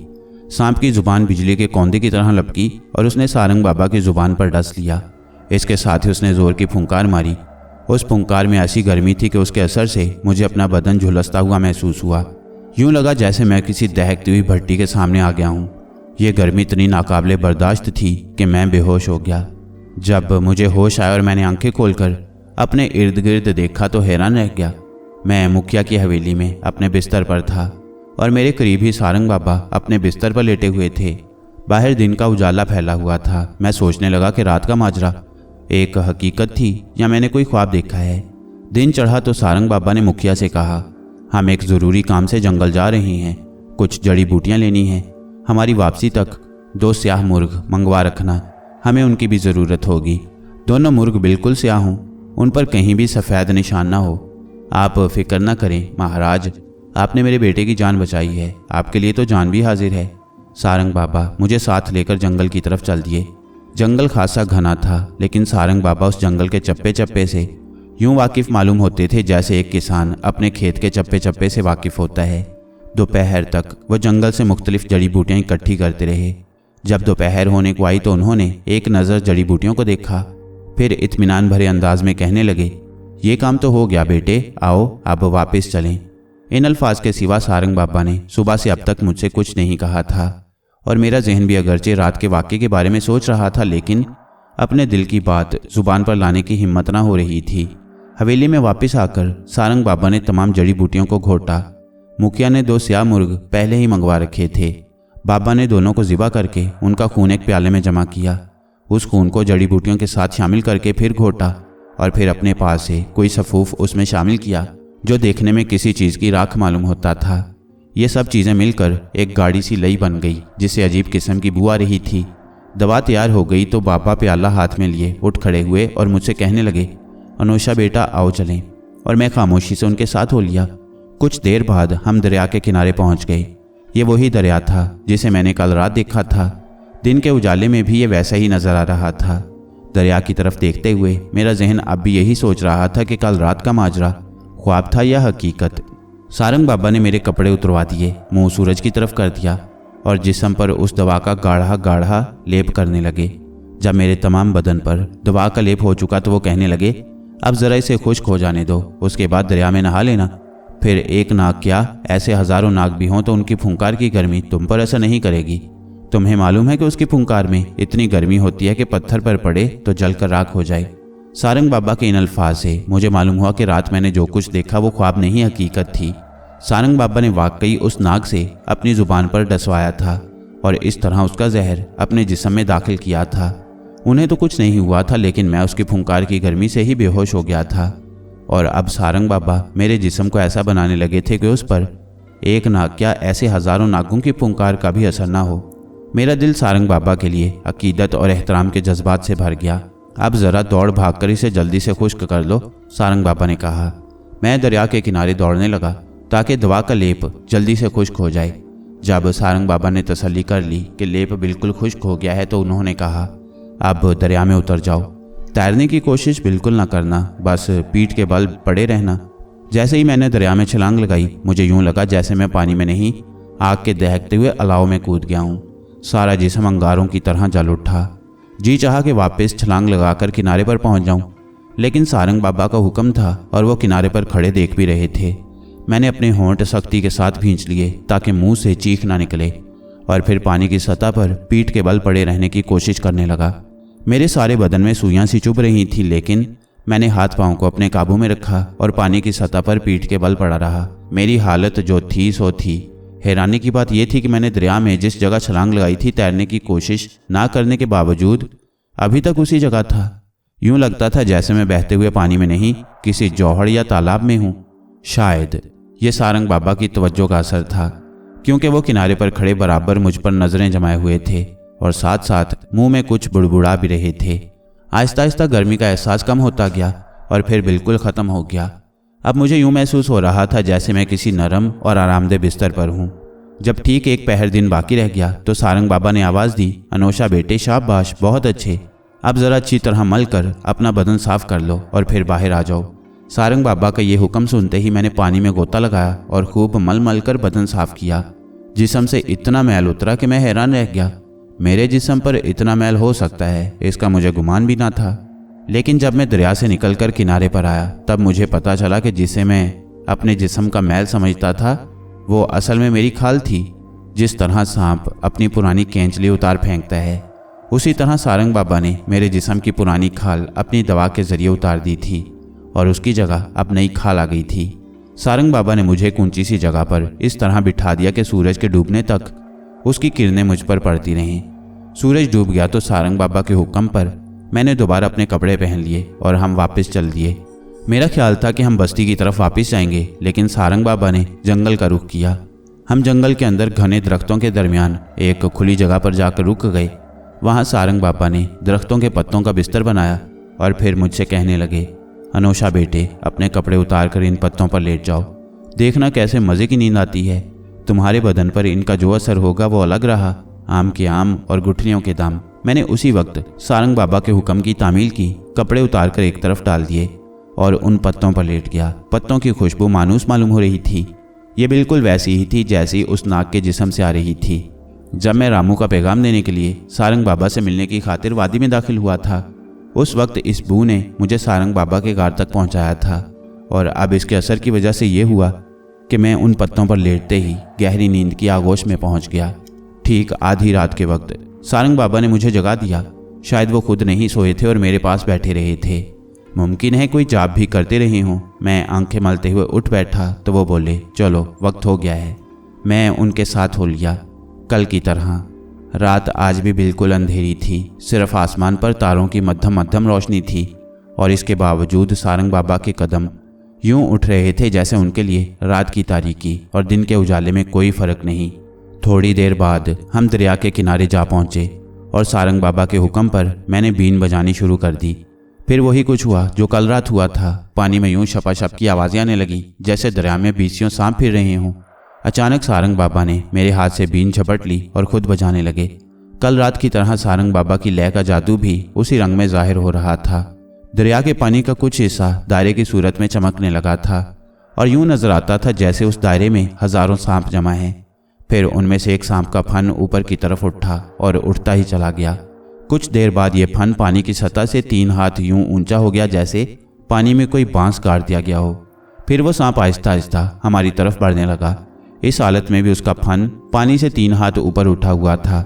सांप की जुबान बिजली के कौंदे की तरह लपकी और उसने सारंग बाबा की जुबान पर डस लिया। इसके साथ ही उसने जोर की फुंकार मारी। उस फुंकार में ऐसी गर्मी थी कि उसके असर से मुझे अपना बदन झुलसता हुआ महसूस हुआ। यूं लगा जैसे मैं किसी दहकती हुई भट्टी के सामने आ गया हूँ। ये गर्मी इतनी नाकाबिले बर्दाश्त थी कि मैं बेहोश हो गया। जब मुझे होश आया और मैंने आंखें खोलकर अपने इर्द गिर्द देखा तो हैरान रह गया। मैं मुखिया की हवेली में अपने बिस्तर पर था और मेरे करीब ही सारंग बाबा अपने बिस्तर पर लेटे हुए थे। बाहर दिन का उजाला फैला हुआ था। मैं सोचने लगा कि रात का माजरा एक हकीकत थी या मैंने कोई ख्वाब देखा है। दिन चढ़ा तो सारंग बाबा ने मुखिया से कहा, हम एक ज़रूरी काम से जंगल जा रहे हैं, कुछ जड़ी बूटियाँ लेनी हैं। हमारी वापसी तक 2 स्याह मुर्ग मंगवा रखना, हमें उनकी भी ज़रूरत होगी। दोनों मुर्ग बिल्कुल स्याह हों, उन पर कहीं भी सफ़ेद निशान ना हो। आप फिक्र ना करें महाराज, आपने मेरे बेटे की जान बचाई है, आपके लिए तो जान भी हाजिर है। सारंग बाबा मुझे साथ लेकर जंगल की तरफ चल दिए। जंगल खासा घना था, लेकिन सारंग बाबा उस जंगल के चप्पे चप्पे से यूं वाकिफ़ मालूम होते थे जैसे एक किसान अपने खेत के चप्पे चप्पे से वाकिफ़ होता है। दोपहर तक वो जंगल से मुख्तलिफ जड़ी बूटियाँ इकट्ठी करते रहे। जब दोपहर होने को आई तो उन्होंने एक नज़र जड़ी बूटियों को देखा, फिर इत्मीनान भरे अंदाज में कहने लगे, ये काम तो हो गया बेटे, आओ अब वापस चलें। इन अल्फाज के सिवा सारंग बाबा ने सुबह से अब तक मुझसे कुछ नहीं कहा था और मेरा जहन भी अगरचे रात के वाक़े के बारे में सोच रहा था, लेकिन अपने दिल की बात ज़ुबान पर लाने की हिम्मत ना हो रही थी। हवेली में वापस आकर सारंग बाबा ने तमाम जड़ी बूटियों को घोटा। मुखिया ने 2 स्याह मुर्ग पहले ही मंगवा रखे थे। बाबा ने दोनों को ज़िबा करके उनका खून एक प्याले में जमा किया। उस खून को जड़ी बूटियों के साथ शामिल करके फिर घोटा और फिर अपने पास से कोई सफूफ उसमें शामिल किया जो देखने में किसी चीज़ की राख मालूम होता था। ये सब चीज़ें मिलकर एक गाढ़ी सी लई बन गई जिससे अजीब किस्म की बू आ रही थी। दवा तैयार हो गई तो बाबा प्याला हाथ में लिए उठ खड़े हुए और मुझसे कहने लगे, अनोशा बेटा आओ चलें। और मैं खामोशी से उनके साथ हो लिया। कुछ देर बाद हम दरिया के किनारे पहुंच गए। ये वही दरिया था जिसे मैंने कल रात देखा था। दिन के उजाले में भी ये वैसा ही नजर आ रहा था। दरिया की तरफ देखते हुए मेरा जहन अब भी यही सोच रहा था कि कल रात का माजरा ख्वाब था या हकीकत। सारंग बाबा ने मेरे कपड़े उतरवा दिए, मुंह सूरज की तरफ कर दिया और जिस्म पर उस दवा का गाढ़ा गाढ़ा लेप करने लगे। जब मेरे तमाम बदन पर दवा का लेप हो चुका तो वो कहने लगे, अब ज़रा इसे खुश्क हो जाने दो, उसके बाद दरिया में नहा लेना। फिर एक नाग क्या ऐसे हज़ारों नाग भी हों तो उनकी फुंकार की गर्मी तुम पर असर नहीं करेगी। तुम्हें मालूम है कि उसकी फुंकार में इतनी गर्मी होती है कि पत्थर पर पड़े तो जलकर राख हो जाए। सारंग बाबा के इन अल्फाज से मुझे मालूम हुआ कि रात मैंने जो कुछ देखा वो ख्वाब नहीं हकीकत थी। सारंग बाबा ने वाकई उस नाग से अपनी ज़ुबान पर डसवाया था और इस तरह उसका जहर अपने जिस्म में दाखिल किया था। उन्हें तो कुछ नहीं हुआ था, लेकिन मैं उसकी फुंकार की गर्मी से ही बेहोश हो गया था। और अब सारंग बाबा मेरे जिस्म को ऐसा बनाने लगे थे कि उस पर एक नाग क्या ऐसे हज़ारों नागों की फुंकार का भी असर ना हो। मेरा दिल सारंग बाबा के लिए अकीदत और एहतराम के जज्बात से भर गया। अब ज़रा दौड़ भाग कर इसे जल्दी से खुश्क कर लो, सारंग बाबा ने कहा। मैं दरिया के किनारे दौड़ने लगा ताकि दवा का लेप जल्दी से खुश्क हो जाए। जब सारंग बाबा ने तसल्ली कर ली कि लेप बिल्कुल खुश्क हो गया है तो उन्होंने कहा, अब दरिया में उतर जाओ। तैरने की कोशिश बिल्कुल ना करना, बस पीठ के बल पड़े रहना। जैसे ही मैंने दरिया में छलांग लगाई मुझे यूं लगा जैसे मैं पानी में नहीं आग के दहकते हुए अलाव में कूद गया हूँ। सारा जिस्म अंगारों की तरह जल उठा। जी चाहा कि वापस छलांग लगाकर किनारे पर पहुंच जाऊं, लेकिन सारंग बाबा का हुक्म था और वो किनारे पर खड़े देख भी रहे थे। मैंने अपने होंठ सख्ती के साथ भींच लिए ताकि मुंह से चीख ना निकले और फिर पानी की सतह पर पीठ के बल पड़े रहने की कोशिश करने लगा। मेरे सारे बदन में सुइयां सी चुभ रही थी, लेकिन मैंने हाथ पांव को अपने काबू में रखा और पानी की सतह पर पीठ के बल पड़ा रहा। मेरी हालत जो थी सो थी। हैरानी की बात यह थी कि मैंने दरिया में जिस जगह छलांग लगाई थी तैरने की कोशिश ना करने के बावजूद अभी तक उसी जगह था। यूं लगता था जैसे मैं बहते हुए पानी में नहीं किसी जौहड़ या तालाब में हूं। शायद ये सारंग बाबा की तवज्जो का असर था, क्योंकि वो किनारे पर खड़े बराबर मुझ पर नजरें जमाए हुए थे और साथ साथ मुंह में कुछ बुड़बुड़ा भी रहे थे। आहिस्ता आहिस्ता गर्मी का एहसास कम होता गया और फिर बिल्कुल ख़त्म हो गया। अब मुझे यूं महसूस हो रहा था जैसे मैं किसी नरम और आरामदेह बिस्तर पर हूं। जब ठीक एक पहर दिन बाकी रह गया तो सारंग बाबा ने आवाज़ दी, अनोशा बेटे शाबाश, बहुत अच्छे। अब ज़रा अच्छी तरह मल कर अपना बदन साफ कर लो और फिर बाहर आ जाओ। सारंग बाबा का ये हुक्म सुनते ही मैंने पानी में गोता लगाया और खूब मल मल कर बदन साफ किया। जिस्म से इतना मैल उतरा कि मैं हैरान रह गया। मेरे जिस्म पर इतना मैल हो सकता है इसका मुझे गुमान भी ना था। लेकिन जब मैं दरिया से निकलकर किनारे पर आया तब मुझे पता चला कि जिसे मैं अपने जिस्म का मैल समझता था वो असल में मेरी खाल थी। जिस तरह सांप अपनी पुरानी केंचली उतार फेंकता है, उसी तरह सारंग बाबा ने मेरे जिस्म की पुरानी खाल अपनी दवा के जरिए उतार दी थी। और उसकी जगह अब नई खाल आ गई थी। सारंग बाबा ने मुझे एक ऊंची सी जगह पर इस तरह बिठा दिया कि सूरज के डूबने तक उसकी किरणें मुझ पर पड़ती रहीं। सूरज डूब गया तो सारंग बाबा के हुक्म पर मैंने दोबारा अपने कपड़े पहन लिए और हम वापस चल दिए। मेरा ख्याल था कि हम बस्ती की तरफ वापस जाएंगे, लेकिन सारंग बाबा ने जंगल का रुख किया। हम जंगल के अंदर घने दरख्तों के दरमियान एक खुली जगह पर जाकर रुक गए। वहाँ सारंग बाबा ने दरख्तों के पत्तों का बिस्तर बनाया और फिर मुझसे कहने लगे, अनोशा बेटे, अपने कपड़े उतार कर इन पत्तों पर लेट जाओ। देखना कैसे मज़े की नींद आती है। तुम्हारे बदन पर इनका जो असर होगा वो अलग रहा। आम के आम और गुठलियों के दाम। मैंने उसी वक्त सारंग बाबा के हुक्म की तामील की, कपड़े उतार कर एक तरफ डाल दिए और उन पत्तों पर लेट गया। पत्तों की खुशबू मानूस मालूम हो रही थी। ये बिल्कुल वैसी ही थी जैसी उस नाग के जिस्म से आ रही थी। जब मैं रामू का पैगाम देने के लिए सारंग बाबा से मिलने की खातिर वादी में दाखिल हुआ था, उस वक्त इस बू ने मुझे सारंग बाबा के गार तक पहुंचाया था और अब इसके असर की वजह से ये हुआ कि मैं उन पत्तों पर लेटते ही गहरी नींद की आगोश में पहुंच गया। ठीक आधी रात के वक्त सारंग बाबा ने मुझे जगा दिया। शायद वो खुद नहीं सोए थे और मेरे पास बैठे रहे थे। मुमकिन है कोई जाप भी करते रहे हों। मैं आंखें मलते हुए उठ बैठा तो वो बोले, चलो वक्त हो गया है। मैं उनके साथ हो लिया। कल की तरह रात आज भी बिल्कुल अंधेरी थी। सिर्फ आसमान पर तारों की मध्यम मध्यम रोशनी थी और इसके बावजूद सारंग बाबा के कदम यूं उठ रहे थे जैसे उनके लिए रात की तारीकी और दिन के उजाले में कोई फर्क नहीं। थोड़ी देर बाद हम दरिया के किनारे जा पहुंचे और सारंग बाबा के हुक्म पर मैंने बीन बजानी शुरू कर दी। फिर वही कुछ हुआ जो कल रात हुआ था। पानी में यूं शपाशप की आवाज़ें आने लगी जैसे दरिया में बीसियों सांप फिर रहे हों। अचानक सारंग बाबा ने मेरे हाथ से बीन झपट ली और खुद बजाने लगे। कल रात की तरह सारंग बाबा की लय का जादू भी उसी रंग में जाहिर हो रहा था। दरिया के पानी का कुछ हिस्सा दायरे की सूरत में चमकने लगा था और यूं नजर आता था जैसे उस दायरे में हजारों सांप जमा हैं। फिर उनमें से एक सांप का फन ऊपर की तरफ उठा और उठता ही चला गया। कुछ देर बाद ये फन पानी की सतह से 3 हाथ यूं ऊंचा हो गया जैसे पानी में कोई बांस गाड़ दिया गया हो। फिर वो सांप आहिस्ता आहिस्ता हमारी तरफ बढ़ने लगा। इस हालत में भी उसका फन पानी से 3 हाथ ऊपर उठा हुआ था।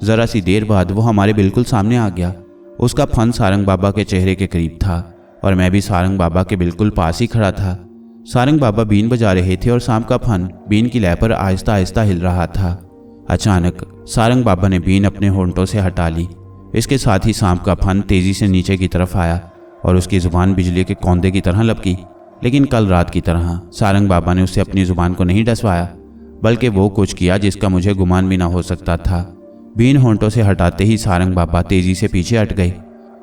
जरा सी देर बाद वो हमारे बिल्कुल सामने आ गया। उसका फन सारंग बाबा के चेहरे के करीब था और मैं भी सारंग बाबा के बिल्कुल पास ही खड़ा था। सारंग बाबा बीन बजा रहे थे और सांप का फन बीन की लय पर आहिस्ता आहिस्ता हिल रहा था। अचानक सारंग बाबा ने बीन अपने होंठों से हटा ली। इसके साथ ही सांप का फन तेजी से नीचे की तरफ आया और उसकी जुबान बिजली के कौंदे की तरह लपकी। लेकिन कल रात की तरह सारंग बाबा ने उससे अपनी जुबान को नहीं डसवाया, बल्कि वो कुछ किया जिसका मुझे गुमान भी ना हो सकता था। बीन होंठों से हटाते ही सारंग बाबा तेजी से पीछे हट गए।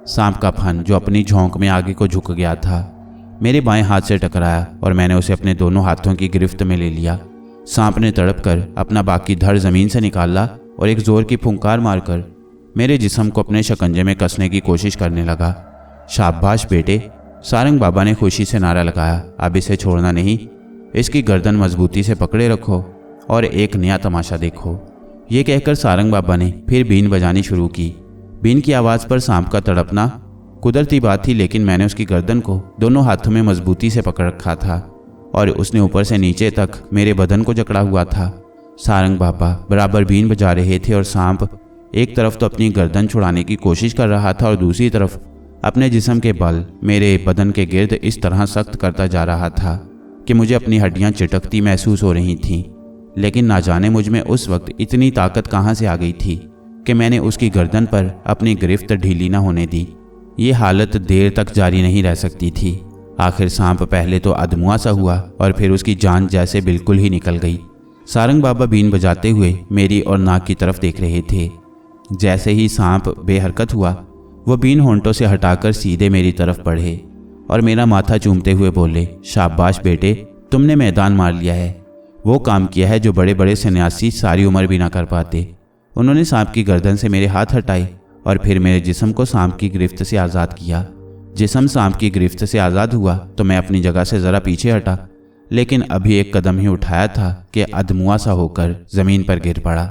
सांप का फन जो अपनी झोंक में आगे को झुक गया था मेरे बाएं हाथ से टकराया और मैंने उसे अपने दोनों हाथों की गिरफ्त में ले लिया। सांप ने तड़प कर अपना बाकी धड़ जमीन से निकाला और एक जोर की फुंकार मारकर मेरे जिस्म को अपने शिकंजे में कसने की कोशिश करने लगा। शाबाश बेटे, सारंग बाबा ने खुशी से नारा लगाया। अब इसे छोड़ना नहीं, इसकी गर्दन मजबूती से पकड़े रखो और एक नया तमाशा देखो। ये कहकर सारंग बाबा ने फिर बीन बजानी शुरू की। बीन की आवाज़ पर सांप का तड़पना कुदरती बात थी, लेकिन मैंने उसकी गर्दन को दोनों हाथों में मजबूती से पकड़ रखा था और उसने ऊपर से नीचे तक मेरे बदन को जकड़ा हुआ था। सारंग बाबा बराबर बीन बजा रहे थे और सांप एक तरफ तो अपनी गर्दन छुड़ाने की कोशिश कर रहा था और दूसरी तरफ अपने जिस्म के बल मेरे बदन के गिर्द इस तरह सख्त करता जा रहा था कि मुझे अपनी हड्डियां चिटकती महसूस हो रही थीं। लेकिन ना जाने मुझ में उस वक्त इतनी ताकत कहाँ से आ गई थी कि मैंने उसकी गर्दन पर अपनी गिरफ्त ढीली ना होने दी। ये हालत देर तक जारी नहीं रह सकती थी। आखिर सांप पहले तो अधमुआ सा हुआ और फिर उसकी जान जैसे बिल्कुल ही निकल गई। सारंग बाबा बीन बजाते हुए मेरी और नाक की तरफ देख रहे थे। जैसे ही सांप बेहरकत हुआ, वो बीन होंठों से हटाकर सीधे मेरी तरफ बढ़े और मेरा माथा चूमते हुए बोले, शाबाश बेटे, तुमने मैदान मार लिया है। वो काम किया है जो बड़े बड़े सन्यासी सारी उम्र भी ना कर पाते। उन्होंने सांप की गर्दन से मेरे हाथ हटाए और फिर मेरे जिस्म को सांप की गिरफ्त से आज़ाद किया। जिस्म सांप की गिरफ्त से आज़ाद हुआ तो मैं अपनी जगह से ज़रा पीछे हटा, लेकिन अभी एक कदम ही उठाया था कि अधमुआ सा होकर ज़मीन पर गिर पड़ा।